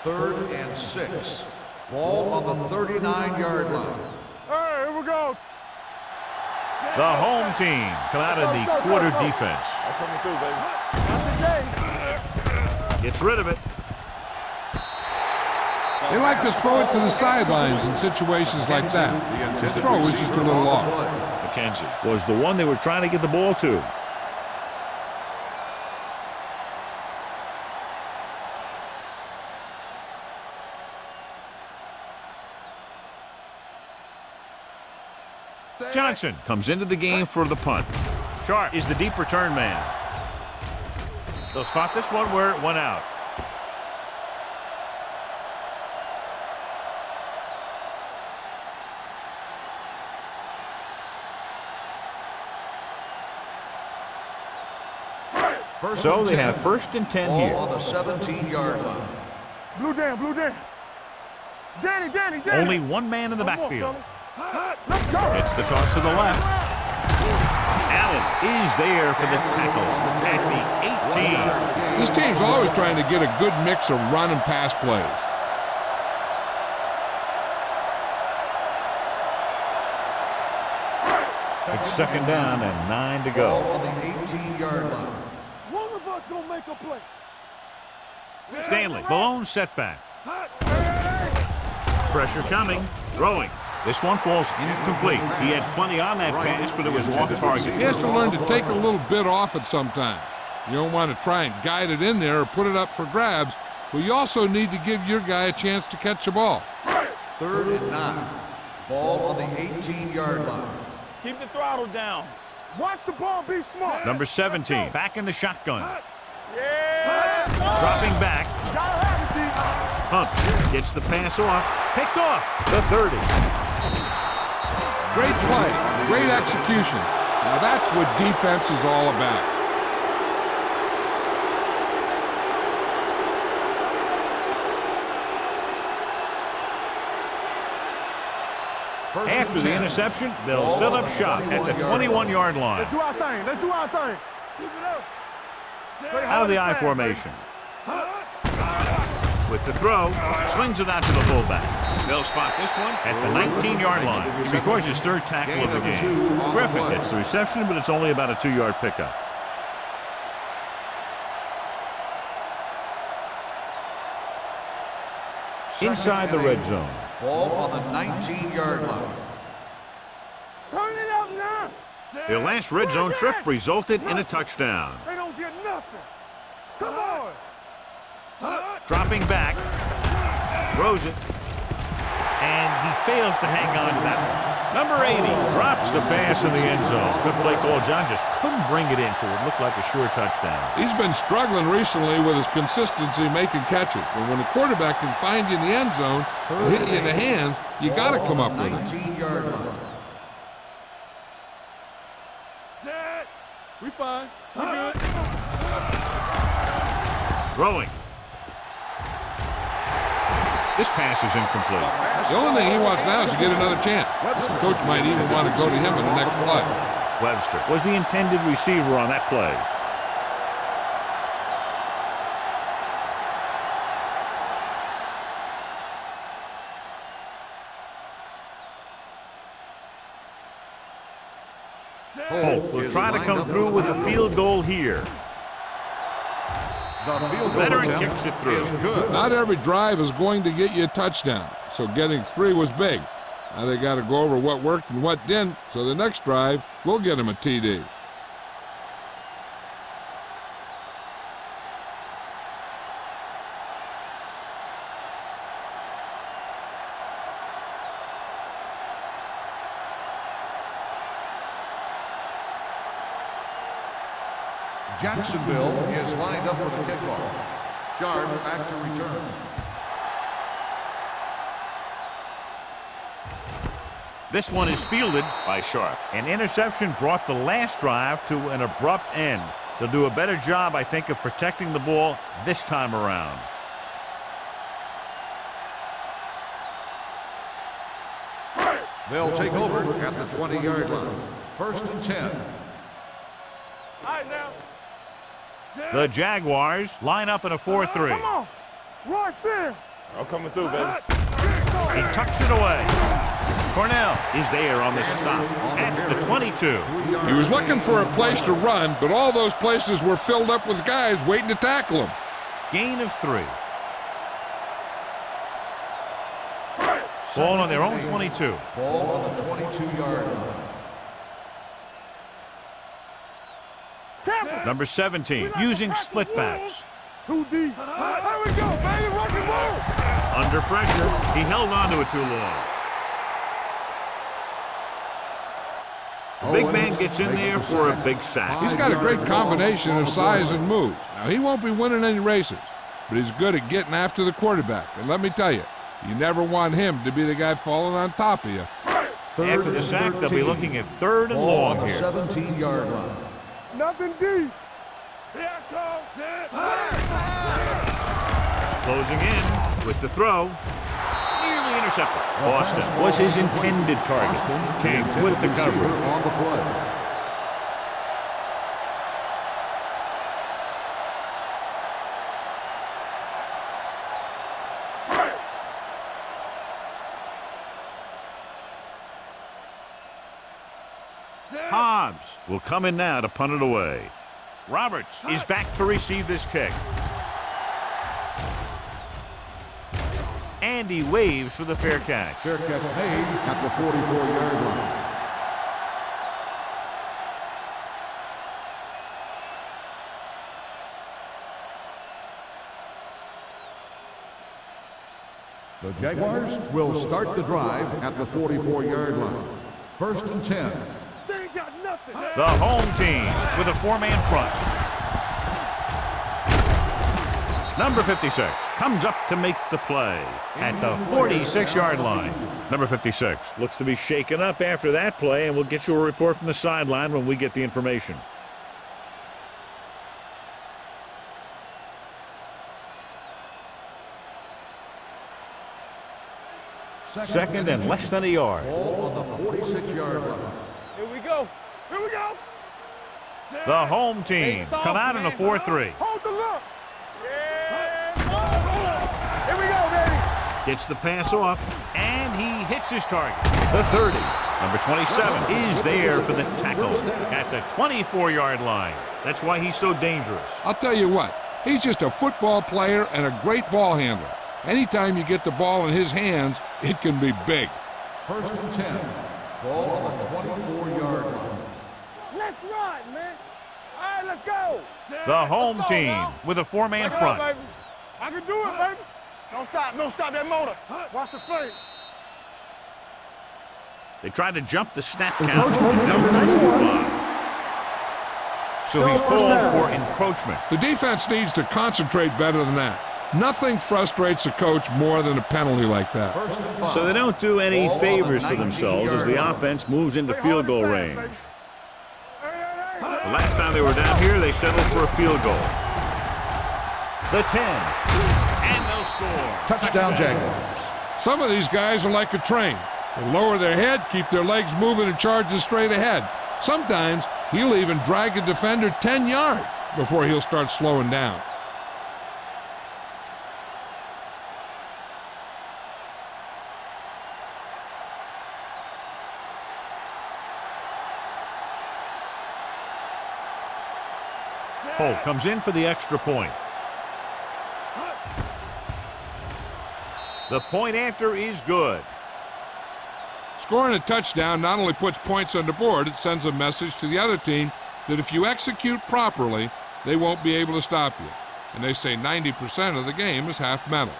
3rd and 6. Ball on the 39-yard line. Hey, here we go. The home team come out in the quarter defense. Coming through, baby. Not today. Gets rid of it. They like to throw it to the sidelines in situations like that. His throw was just a little off. McKenzie was the one they were trying to get the ball to. Johnson comes into the game for the punt. Sharp is the deep return man. They'll spot this one where it went out. So they have 1st and 10 Ball here. on the 17-yard line. Blue Dan. Danny. Only one man in the backfield. Let's go. It's the toss to the left. Allen is there for the tackle at the 18. This team's always trying to get a good mix of run and pass plays. It's 2nd down and 9 to Ball go. on the 18-yard line. One of us gonna make a play. Stanley, the lone setback. Pressure coming. Throwing. This one falls incomplete. He had plenty on that pass, but it was off target. He has to learn to take a little bit off it sometimes. You don't want to try and guide it in there or put it up for grabs. but you also need to give your guy a chance to catch the ball. 3rd and 9. Ball on the 18-yard line. Keep the throttle down. Watch the ball, be smart. Number 17, back in the shotgun. Yeah. Dropping back. Gotta have it, D. Pumps. Gets the pass off. Picked off. The 30. Great play, great execution. Now that's what defense is all about. After the interception, they'll set up shop at the 21-yard line. Let's do our thing. Let's do our thing. Keep it up. Out of the I formation. With the throw, swings it out to the fullback. They'll spot this one at the 19-yard line. He records his 3rd tackle of the game. Griffin gets the reception, but it's only about a 2-yard pickup. Inside the red zone. Ball on the 19-yard line. Turn it up now. Their last red zone trip resulted in a touchdown. They don't get nothing. Come on. Dropping back. Throws it. And he fails to hang on to that one. Number 80 drops the pass in the end zone. Good play call. John just couldn't bring it in for what looked like a sure touchdown. He's been struggling recently with his consistency making catches. But when a quarterback can find you in the end zone and hit you in the hands, you got to come up with it. 19-yard line. Set. We fine. We good. Throwing. This pass is incomplete. The only thing he wants now is to get another chance. The coach might even want to go to him in the next play. Webster was the intended receiver on that play. Holt will try to come through with a field goal here. The field goal Veteran attempt kicks it through. is good. Not every drive is going to get you a touchdown, so getting 3 was big. Now they got to go over what worked and what didn't, so the next drive will get him a TD. Jacksonville is lined up for the kickoff. Sharp back to return. This one is fielded by Sharp. An interception brought the last drive to an abrupt end. They'll do a better job, I think, of protecting the ball this time around. They'll take over at the 20-yard line. 1st and 10. All right, now. The Jaguars line up in a 4-3. Come on. Rush in. I'm coming through, baby. He tucks it away. Cornell is there on the stop at the 22. He was looking for a place to run, but all those places were filled up with guys waiting to tackle him. Gain of 3. Ball on their own 22. Ball on the 22-yard line. Number 17 using split backs. 2 deep. There we go, baby. Rock and roll. Under pressure, he held on to it too long. The big man gets in there for a big sack. He's got a great combination of size and moves. Now, he won't be winning any races, but he's good at getting after the quarterback. And let me tell you, you never want him to be the guy falling on top of you. After the sack, they'll be looking at 3rd and Ball on long the here. 17-yard line. Nothing deep. Here I come. Set. Closing in with the throw. Nearly intercepted. Boston was his intended target. Came with the coverage. On the play. Hobbs will come in now to punt it away. Roberts is back to receive this kick. And he waves for the fair catch. Fair catch made at the 44-yard line. The Jaguars will start the drive at the 44-yard line. 1st and 10. They ain't got nothing. The home team with a four-man front. Number 56 comes up to make the play at the 46-yard line. Number 56 looks to be shaken up after that play, and we'll get you a report from the sideline when we get the information. Second and less than a yard. Ball on the 46-yard line. Here we go. Here we go. The home team come out in a 4-3. Hold the look. Yeah. Here we go, baby. Gets the pass off, and he hits his target. The 30. Number 27 is there for the tackle at the 24-yard line. That's why he's so dangerous. I'll tell you what, he's just a football player and a great ball handler. Anytime you get the ball in his hands, it can be big. 1st and 10. Ball on the 24-yard line. Let's run, man. All right, let's go. The home team with a four-man Let's go, front. baby. I can do it, baby. Don't stop that motor. Watch the face. They tried to jump the snap count. Encroachment, number 91. So he's Still first called down. for encroachment. The defense needs to concentrate better than that. Nothing frustrates a coach more than a penalty like that. 1st and 5. So they don't do any Ball on favors the to themselves as the 19-yard line. offense moves into field goal range. Hey, hey, hey. The last time they were down here, they settled for a field goal. The 10. And they'll score. Touchdown, Jaguars. Some of these guys are like a train. They lower their head, keep their legs moving, and charge it straight ahead. Sometimes he'll even drag a defender 10 yards before he'll start slowing down. Holt comes in for the extra point. The point after is good. Scoring a touchdown not only puts points on the board, it sends a message to the other team that if you execute properly, they won't be able to stop you. And they say 90% of the game is half mental.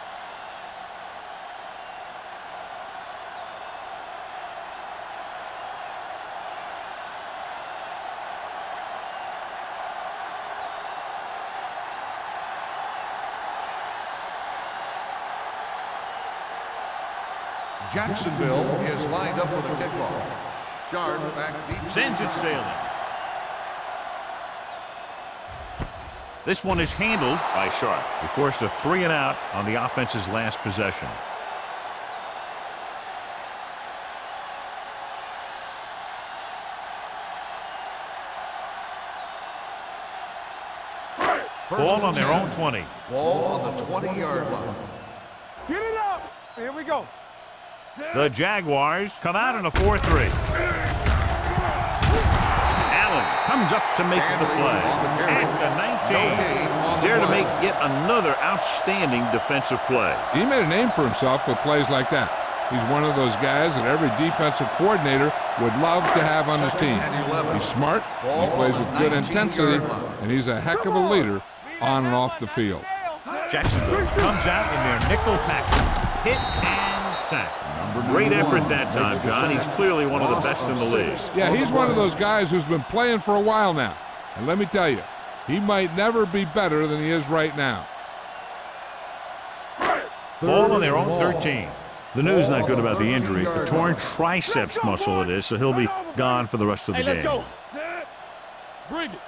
Jacksonville is lined up for the kickoff. Sharp back deep. Sends it sailing. This one is handled by Sharp. He forced a 3-and-out on the offense's last possession. Ball on their own 20. Ball on the 20-yard line. Get it up. Here we go. The Jaguars come out in a 4-3. Allen comes up to make the play at the 19. He's there to make yet another outstanding defensive play. He made a name for himself with plays like that. He's one of those guys that every defensive coordinator would love to have on his team. He's smart, he plays with good intensity, and he's a heck of a leader on and off the field. Jacksonville comes out in their nickel package. Hit and sack. Great effort that time, John. He's clearly one of the best in the league. Yeah, he's one of those guys who's been playing for a while now. And let me tell you, he might never be better than he is right now. Ball on their own 13. The news not good about the injury. A torn triceps muscle it is, so he'll be gone for the rest of the game. Let's go. Bring it.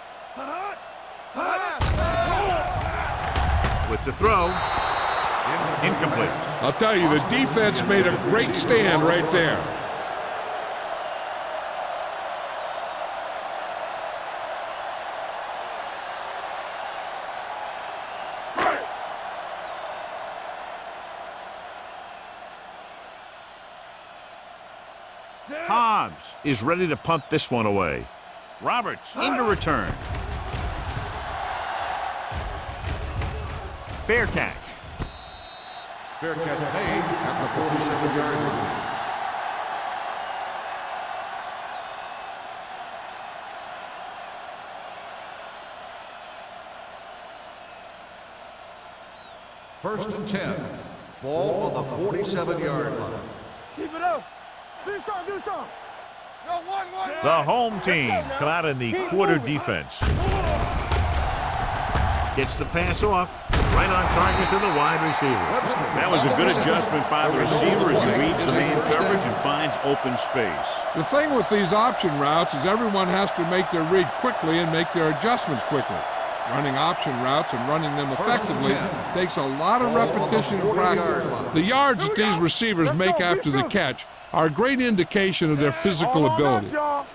With the throw, incomplete. I'll tell you, the defense made a great stand right there. Hobbs is ready to punt this one away. Roberts into return. Fair catch. Fair catch made at the 47-yard line. First and 10. Ball on the 47-yard line. Keep it up. Do something, do something. No, one. The home team come out in the quarter defense. Gets the pass off. Right on target to the wide receiver. That was a good adjustment by the receiver as he reads the man coverage and finds open space. The thing with these option routes is everyone has to make their read quickly and make their adjustments quickly. Running option routes and running them effectively takes a lot of repetition and practice. The yards that these receivers make after the catch are a great indication of their physical ability.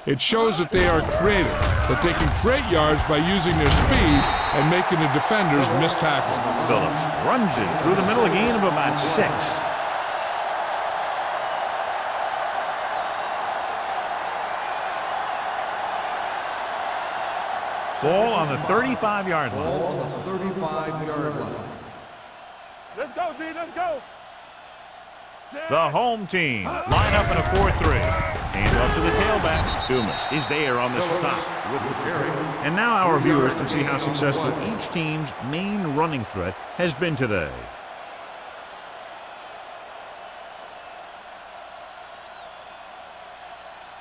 It shows that they are creative, that they can create yards by using their speed and making the defenders miss tackle. Phillips runs it through the middle, a gain of about 6. Ball on the 35-yard line. Ball on the 35-yard line. Let's go, D, let's go. The home team line up in a 4-3. Hand off to the tailback. Dumas is there on the stop with the carry. And now our viewers can see how successful each team's main running threat has been today.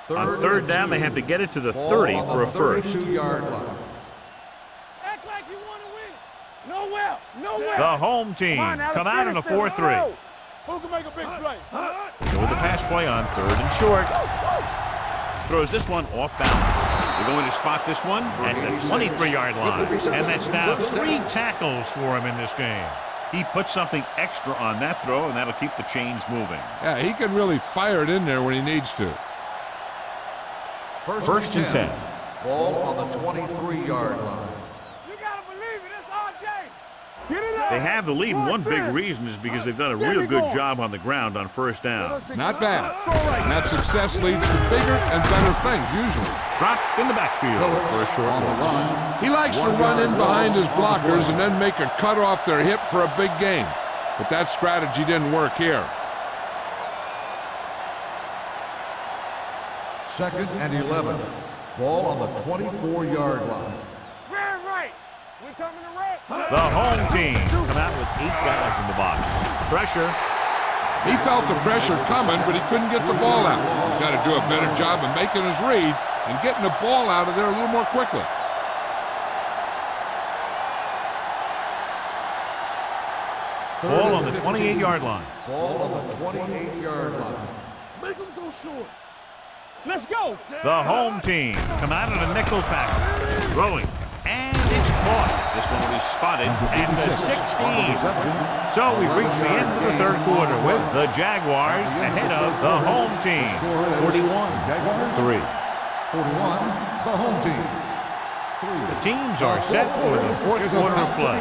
On third down, they have to get it to the 30 for a first. 32-yard line. Act like you want to win. Nowhere. The home team come out in a 4-3. Who can make a big play? Go with the pass play on 3rd and short. Throws this one off balance. We're going to spot this one at the 23-yard line. And that's now 3 tackles for him in this game. He puts something extra on that throw, and that'll keep the chains moving. Yeah, he can really fire it in there when he needs to. First and 10. Ball on the 23-yard line. You gotta believe it. It's our day. Get it up. They have the lead, and one big reason is because they've done a real good job on the ground on first down. Not bad. And that success leads to bigger and better things, usually. Dropped in the backfield for a short loss. He likes to run in behind his blockers and then make a cut off their hip for a big gain. But that strategy didn't work here. 2nd and 11. Ball on the 24-yard line. Right. We coming to wreck. The home team come out with 8 guys in the box. Pressure. He felt the pressure coming, but he couldn't get the ball out. He's got to do a better job of making his read and getting the ball out of there a little more quickly. Ball on the 28-yard line. Ball on the 28-yard line. Make them go short. Let's go. The home team come out in a nickel package. Throwing. And it's caught. This one will be spotted at the 16. So we've reached the end of the 3rd quarter with the Jaguars ahead of the home team. 41-3. 41, the home team. The teams are set for the 4th quarter of play.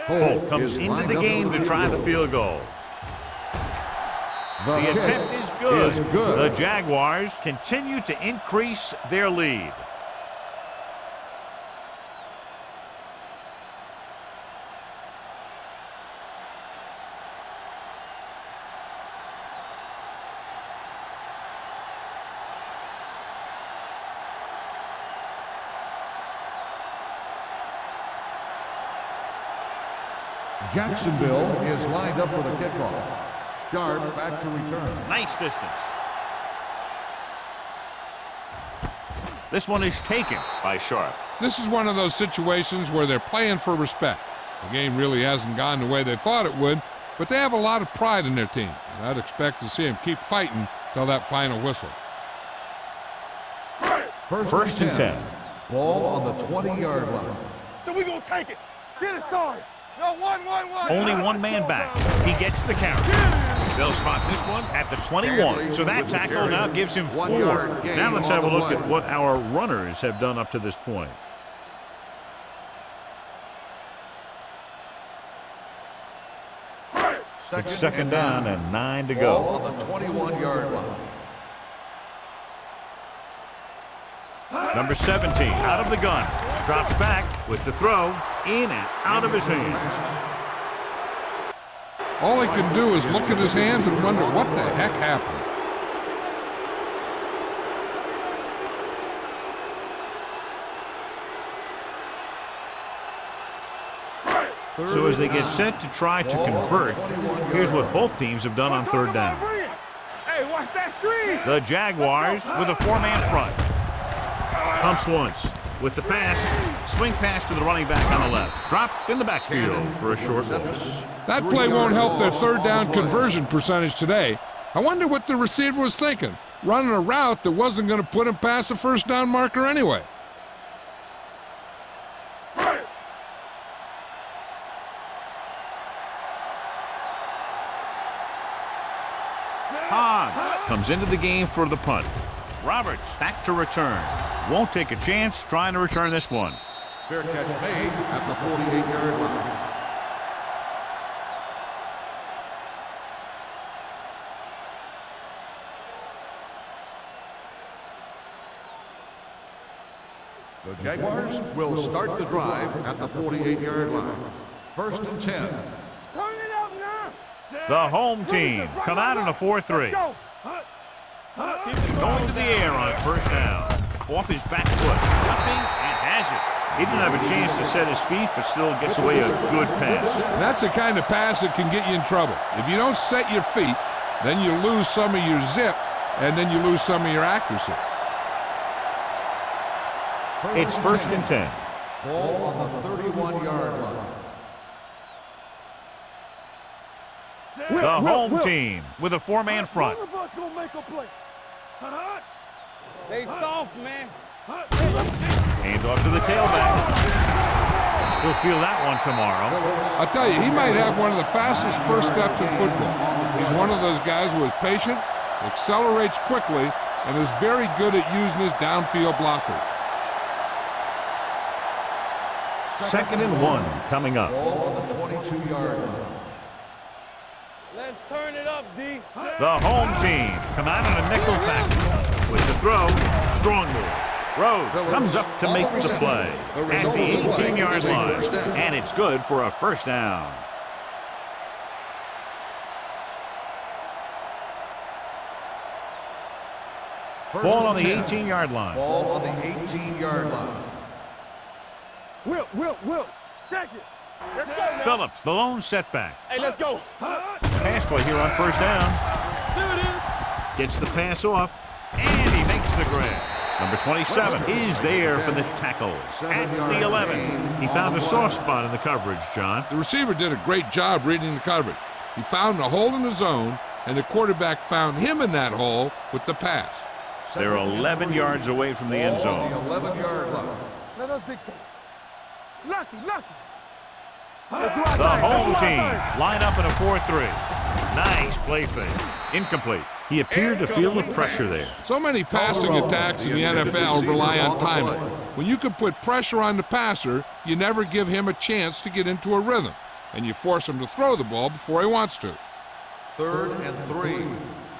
Holt comes into the game to try the field goal. The attempt is good. The Jaguars continue to increase their lead. Jacksonville is lined up for the kickoff. Sharp back to return. Nice distance. This one is taken by Sharp. This is one of those situations where they're playing for respect. The game really hasn't gone the way they thought it would, but they have a lot of pride in their team. And I'd expect to see them keep fighting till that final whistle. First and 10. Ball on the 20-yard line. So we gonna take it. Get it started. No, one. Only one man back. He gets the carry. They'll spot this one at the 21. So that tackle now gives him 4. Now let's have a look at what our runners have done up to this point. It's 2nd down and 9 to go. Ball on the 21-yard line. Number 17 out of the gun. Drops back with the throw. In and out of his hands. All he can do is look at his hands and wonder what the heck happened. So as they get set to try to convert, here's what both teams have done on third down. Hey, watch that screen. The Jaguars with a four-man front. Pumps once with the pass. Swing pass to the running back on the left. Dropped in the backfield for a short loss. That play won't help their third down conversion percentage today. I wonder what the receiver was thinking, running a route that wasn't going to put him past the first down marker anyway. Hobbs comes into the game for the punt. Roberts back to return. Won't take a chance trying to return this one. Fair catch made at the 48-yard line. The Jaguars will start the drive at the 48-yard line. 1st and 10. Turn it up now. The home team come out in a 4-3. Going to the air on first down. Off his back foot. Jumping and has it. He didn't have a chance to set his feet, but still gets away a good pass. That's the kind of pass that can get you in trouble. If you don't set your feet, then you lose some of your zip, and then you lose some of your accuracy. It's 1st and 10. Ball on the 31-yard line. The home team with a four-man front. One of us gonna make a play. They soft, man. Hand off to the tailback. He'll feel that one tomorrow. I'll tell you, he might have one of the fastest first steps in football. He's one of those guys who is patient, accelerates quickly, and is very good at using his downfield blockers. 2nd and 1 coming up. Ball on the 22-yard line. Let's turn it up, D. The home team come out on a nickel package. With the throw, strong move. Rose comes up to make the play at the 18-yard line, and it's good for a first down. Ball on the 18-yard line. Ball on the 18-yard line. Will. Check it. Let's go now. Phillips, the lone setback. Hey, let's go. Pass play here on first down. There it is. Gets the pass off, and he makes the grab. Number 27 is there for the tackle. At the 11, he found a soft spot in the coverage, John. The receiver did a great job reading the coverage. He found a hole in the zone, and the quarterback found him in that hole with the pass. They're 11 yards away from the end zone. Ball on the 11-yard line. Let us dictate. Lucky. The home team line up in a 4-3. Nice play fake. Incomplete. He appeared to feel the pressure there. So many passing attacks in the NFL rely on timing. When you can put pressure on the passer, you never give him a chance to get into a rhythm, and you force him to throw the ball before he wants to. 3rd and 3.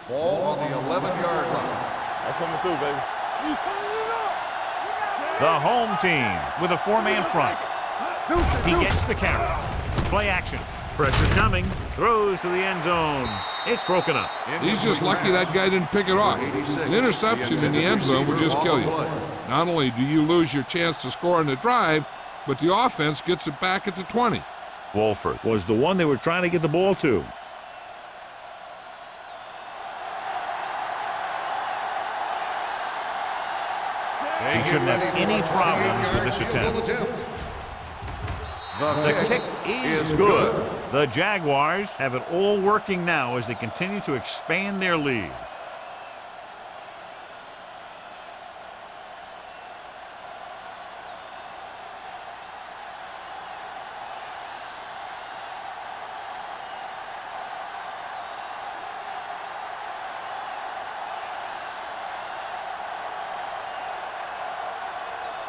Ball on the 11-yard line. I'm coming through, baby. You turn it up. The home team with a four-man front. He gets the carry. Play action. Pressure coming. Throws to the end zone. It's broken up. He's just lucky that guy didn't pick it off. An interception in the end zone would just kill you. Not only do you lose your chance to score on the drive, but the offense gets it back at the 20. Wolford was the one they were trying to get the ball to. He shouldn't have any problems with this attempt. The kick is good. The Jaguars have it all working now as they continue to expand their lead.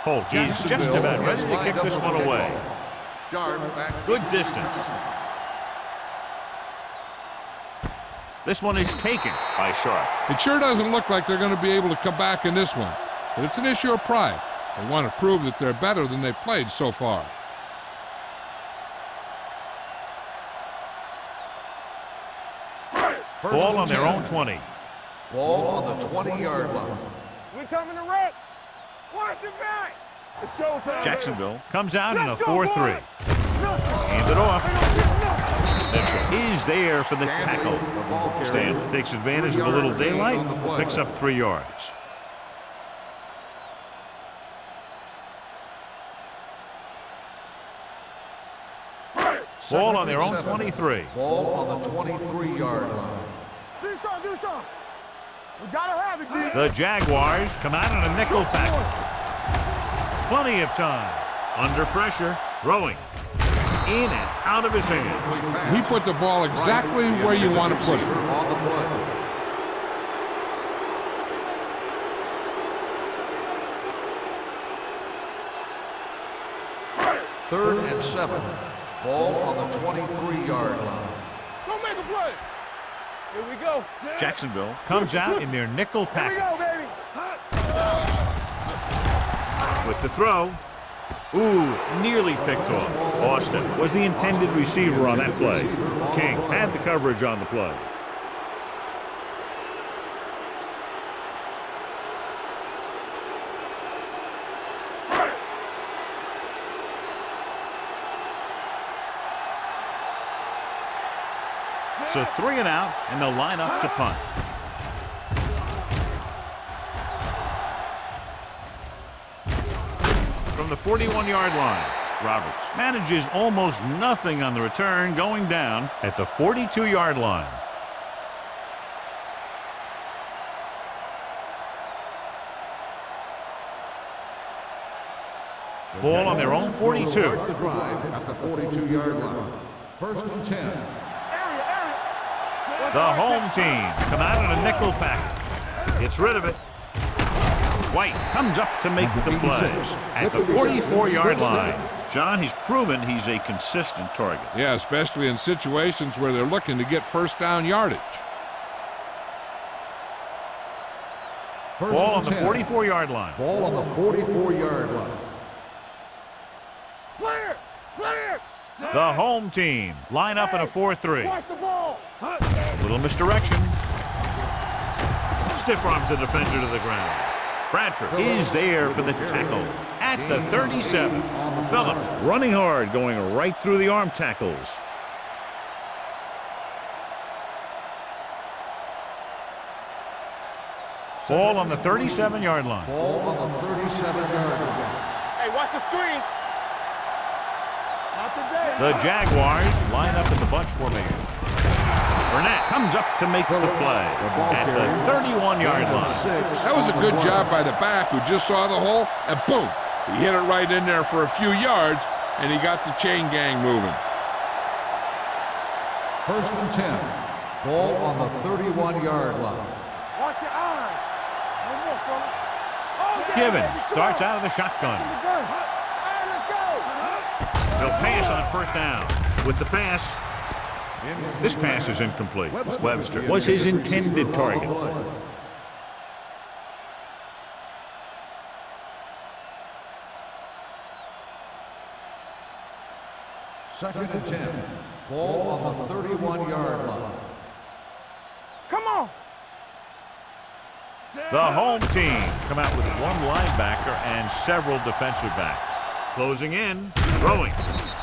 Holt, he's just about ready to kick this one away. Good distance. This one is taken by Sharp. It sure doesn't look like they're going to be able to come back in this one, but it's an issue of pride. They want to prove that they're better than they've played so far. Ball on their own 20. Ball on the 20-yard line. We coming to wreck. Watch the back. Jacksonville comes out in a 4-3. Hand it off. Mitchell is there for the tackle. Stanley takes advantage of a little daylight, picks up 3 yards. Ball on their own 23. Ball on the 23-yard line. Do some. We gotta have it, G. The Jaguars come out in a nickel package. Plenty of time. Under pressure. Throwing. In and out of his hands. He put the ball exactly where you want to put it. On the play. Third and 7. Ball on the 23-yard line. Go make a play. Here we go. Jacksonville comes out in their nickel Here we package. go, baby. With the throw. Ooh, nearly picked off. Austin was the intended receiver on that play. King had the coverage on the play. So 3 and out, and they'll line up to punt. From the 41-yard line, Roberts manages almost nothing on the return, going down at the 42-yard line. Ball on their own 42. Start the drive at the 42-yard line. First and 10. The home team come out in a nickel package. Gets rid of it. White comes up to make the play at the 44-yard line. John, he's proven he's a consistent target. Yeah, especially in situations where they're looking to get first down yardage. Ball on the 44-yard line. Ball on the 44-yard line. Clear. The home team line up in a 4-3. Watch the ball. Little misdirection. Stiff arms the defender to the ground. Bradford is there for the tackle at the 37. Phillips running hard, going right through the arm tackles. Ball on the 37-yard line. Ball on the 37-yard line. Hey, watch the screen. Not today. The Jaguars line up in the bunch formation. Burnett comes up to make the play at the 31-yard line. That was a good job by the back who just saw the hole, and boom, he hit it right in there for a few yards, and he got the chain gang moving. First and 10. Ball on the 31-yard line. Watch your eyes. No more, fella. Oh, yeah, Givens baby, come starts on. out of the shotgun. The gun. All right, let's go. They'll pass on first down. With the pass, this pass is incomplete. Webster was his intended target. Second and 10. Ball on the 31-yard line. Come on. The home team come out with one linebacker and several defensive backs. Closing in, throwing.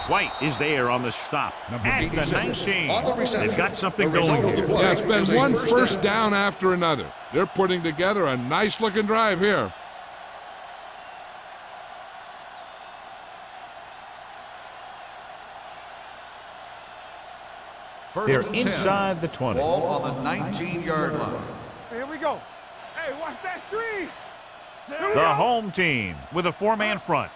White is there on the stop at the 19. They've got something going here. Yeah, it's been one first down after another. They're putting together a nice-looking drive here. They're inside the 20. Ball on the 19-yard line. Here we go. Hey, watch that screen. The home team with a 4-man front.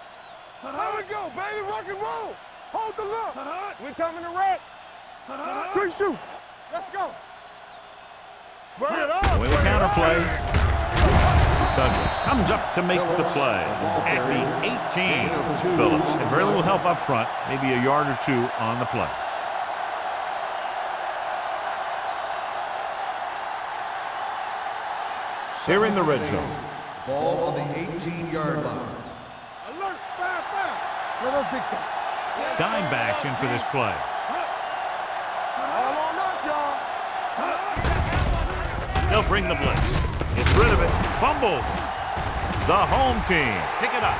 Here we go, baby. Rock and roll. Hold the look. We're coming to wreck. Quick shoot. Let's go. Burn it up. With a counterplay. Douglas comes up to make the play at the 18. Phillips had very little help up front, maybe a yard or two on the play. They're in the red zone. Ball on the 18-yard line. Alert. Fire. Let us big time. Dime backs in for this play. All on us, y'all. They'll bring the blitz. Gets rid of it. Fumbles. The home team pick it up.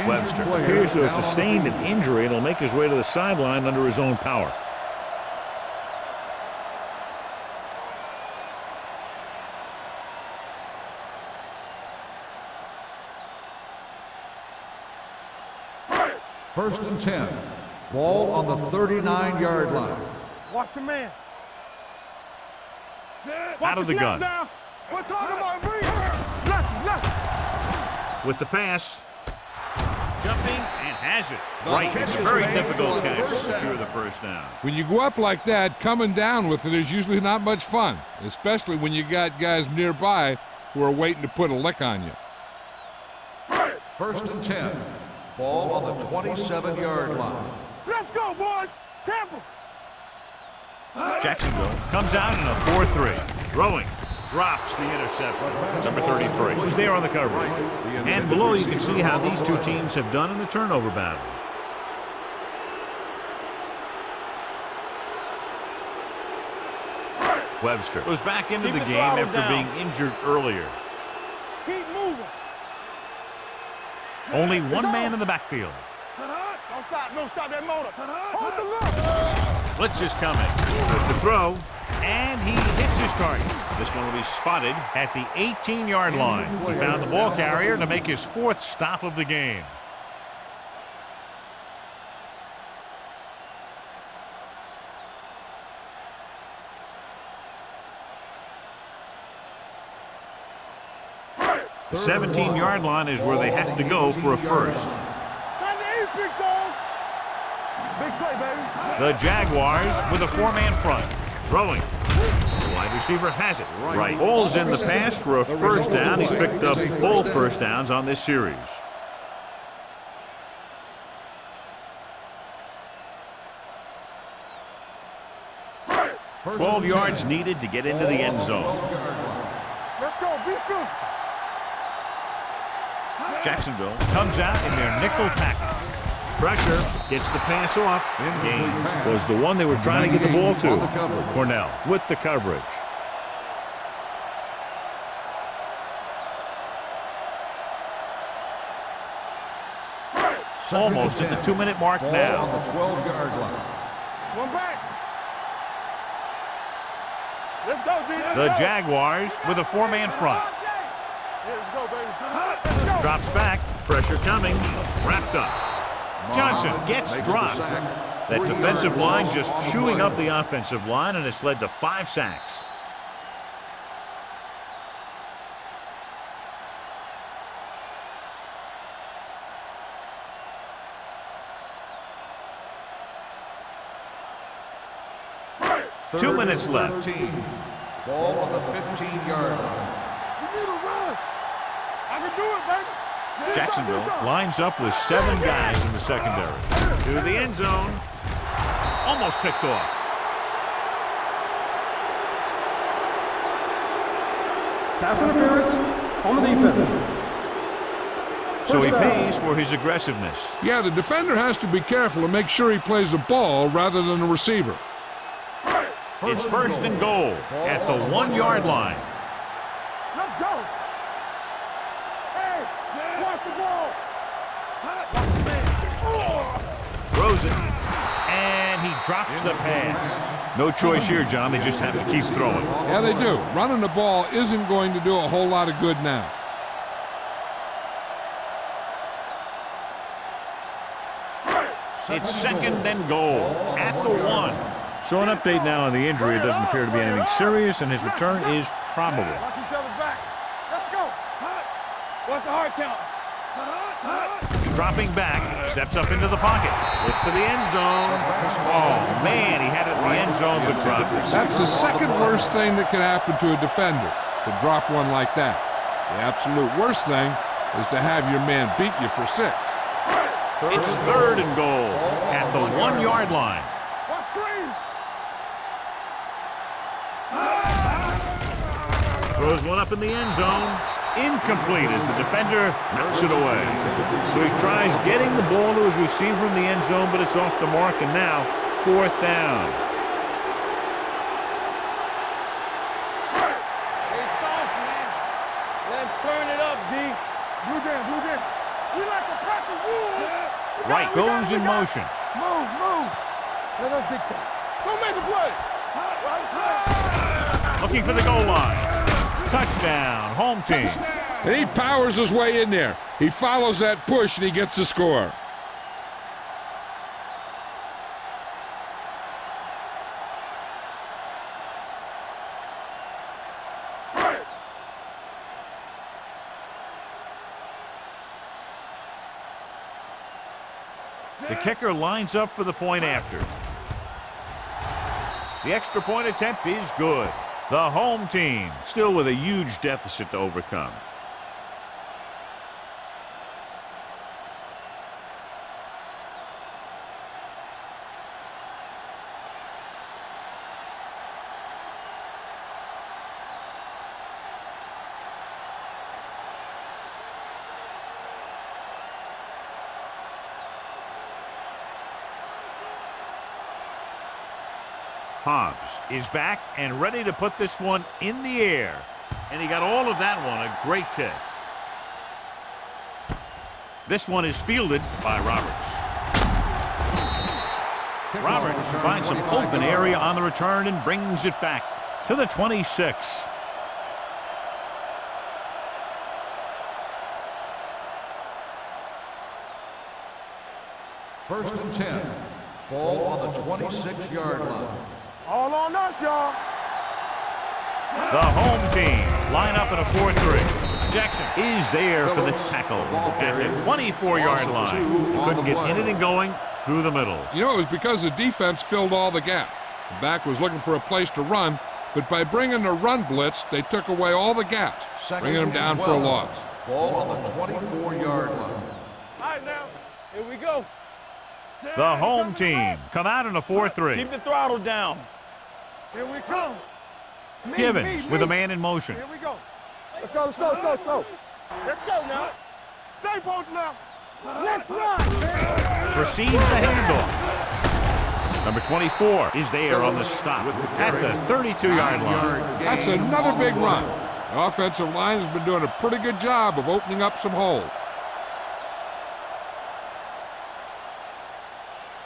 Webster player appears to have down on the sustained an field. injury and will make his way to the sideline under his own power. First and 10. Ball on the 39-yard line. Watch the man. Out of the gun. Now. We're talking about breathe. Left. With the pass. Jumping and has it. The Right. catch It's a is very made difficult for the catch first to down. secure the first down. When you go up like that, coming down with it is usually not much fun, especially when you got guys nearby who are waiting to put a lick on you. First and 10. Ball on the 27-yard line. Let's go, boys. Tampa. Jacksonville comes out in a 4-3. Throwing. Drops the interception. Number 33. Who's there on the coverage. And below you can see how these two teams have done in the turnover battle. Webster goes back into the game after being injured earlier. Keep moving. Only one man in the backfield. Don't stop that motor. Hold the look. Blitz is coming. With the throw, and he hits his target. This one will be spotted at the 18-yard line. He found the ball carrier to make his fourth stop of the game. The 17-yard line is where they have to go for a first. Time to eat, big dogs. Big play, baby. The Jaguars with a four-man front. Throwing. The wide receiver has it. Right. Ball's in the pass for a first down. He's picked up both first downs on this series. First 12 and yards 10. needed to get into the end zone. Let's go. Be physical. Jacksonville comes out in their nickel package. Pressure gets the pass off. Gaines was the one they were trying to get the ball to. Cornell with the coverage. Almost at the 2-minute mark Ball now. on the 12-yard line. One back. Let's go, D. The Jaguars with a four-man front. Let's go, baby. Let's go. Drops back. Pressure coming. Wrapped up. Johnson gets Makes the dropped. sack. That 3 defensive yards line loss just on the chewing play. up the offensive line, and it's led to 5 sacks. Third 2 minutes and left. 13. Ball on the 15-yard line. You need a rush. I can do it, baby. Jacksonville lines up with 7 guys in the secondary. To the end zone. Almost picked off. Pass interference on the defense. So he First down. pays for his aggressiveness. Yeah, the defender has to be careful to make sure he plays the ball rather than the receiver. It's first and goal at the 1-yard line. Let's go. Hey, watch the ball. Throws it. And he drops the pass. No choice here, John. They just have to keep throwing. Yeah, they do. Running the ball isn't going to do a whole lot of good now. It's second and goal at the 1. So an update now on the injury. It doesn't appear to be anything serious, and his return is probable. Watch each other back. Let's go. Watch the hard count. Dropping back, steps up into the pocket, looks to the end zone. Oh, man, he had it in the end zone, but dropped it. That's the second worst thing that can happen to a defender, to drop one like that. The absolute worst thing is to have your man beat you for 6. It's third and goal at the 1-yard line. Watch screen. Throws one up in the end zone. Incomplete as the defender knocks it away. So he tries getting the ball to his receiver in the end zone, but it's off the mark, and now 4th down. Hey, soft, man. Let's turn it up, D. Blue Jam, Blue Jam. We like to practice rules. goes in motion. Move, move. Let us dictate. Go make a play. Looking for the goal line. Touchdown, home team. And he powers his way in there. He follows that push, and he gets the score. The kicker lines up for the point after. The extra point attempt is good. The home team still with a huge deficit to overcome. Hobbs is back and ready to put this one in the air. And he got all of that one, a great kick. This one is fielded by Roberts. Roberts finds some open area on the return and brings it back to the 26. First and 10. Ball on the 26-yard line. All on us, y'all. The home team line up in a 4-3. Jackson is there for the tackle at the 24-yard line. He couldn't get anything going through the middle. You know, it was because the defense filled all the gap. The back was looking for a place to run, but by bringing the run blitz, they took away all the gaps, bringing them down for a loss. Ball on the 24-yard line. All right, now. Here we go. The home team come out in a 4-3. Keep the throttle down. Here we come. Givens with a man in motion. Here we go. Let's go, let's go, let's go, let's go. Let's go now. Stay both now. Let's run, man. Receives the handoff. Number 24 is there on the stop at the 32-yard line. That's another big run. The offensive line has been doing a pretty good job of opening up some holes.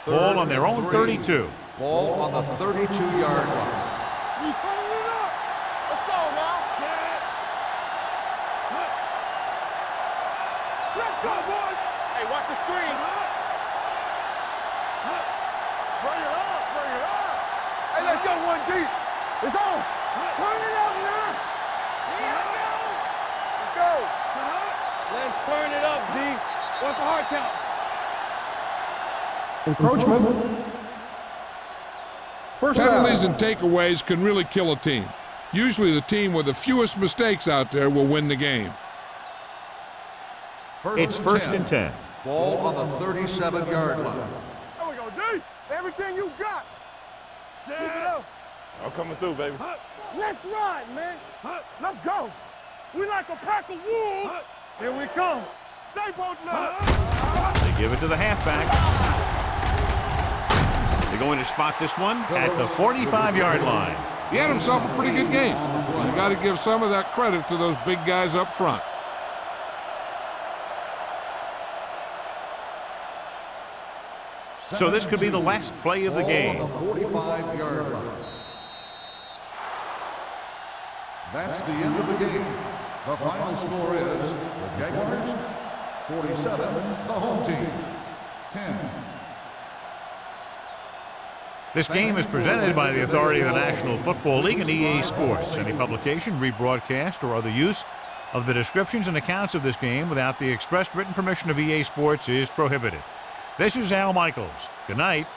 Ball on their own 32. Ball on the 32-yard line. We turning it up. Let's go now. Let's go, boys. Hey, watch the screen. Bring it up, bring it up. Hey, let's go one deep. It's on. Turn it up now. Let's go. Let's turn it up, D. What's the hard count? Encroachment. First Penalties down. and takeaways can really kill a team. Usually the team with the fewest mistakes out there will win the game. It's first and 10. Ball on the 37-yard line. There we go, D. Everything you got. Keep it up. I'm coming through, baby. Let's ride, man. Let's go. We like a pack of wolves. Here we come. Stay both now. They give it to the halfback. They're going to spot this one at the 45-yard line. He had himself a pretty good game. You got to give some of that credit to those big guys up front. So this could be the last play of the game. Ball on the 45-yard line. That's the end of the game. The final score is the Jaguars 47, the home team 10. This game is presented by the authority of the National Football League and EA Sports. Any publication, rebroadcast, or other use of the descriptions and accounts of this game without the expressed written permission of EA Sports is prohibited. This is Al Michaels. Good night.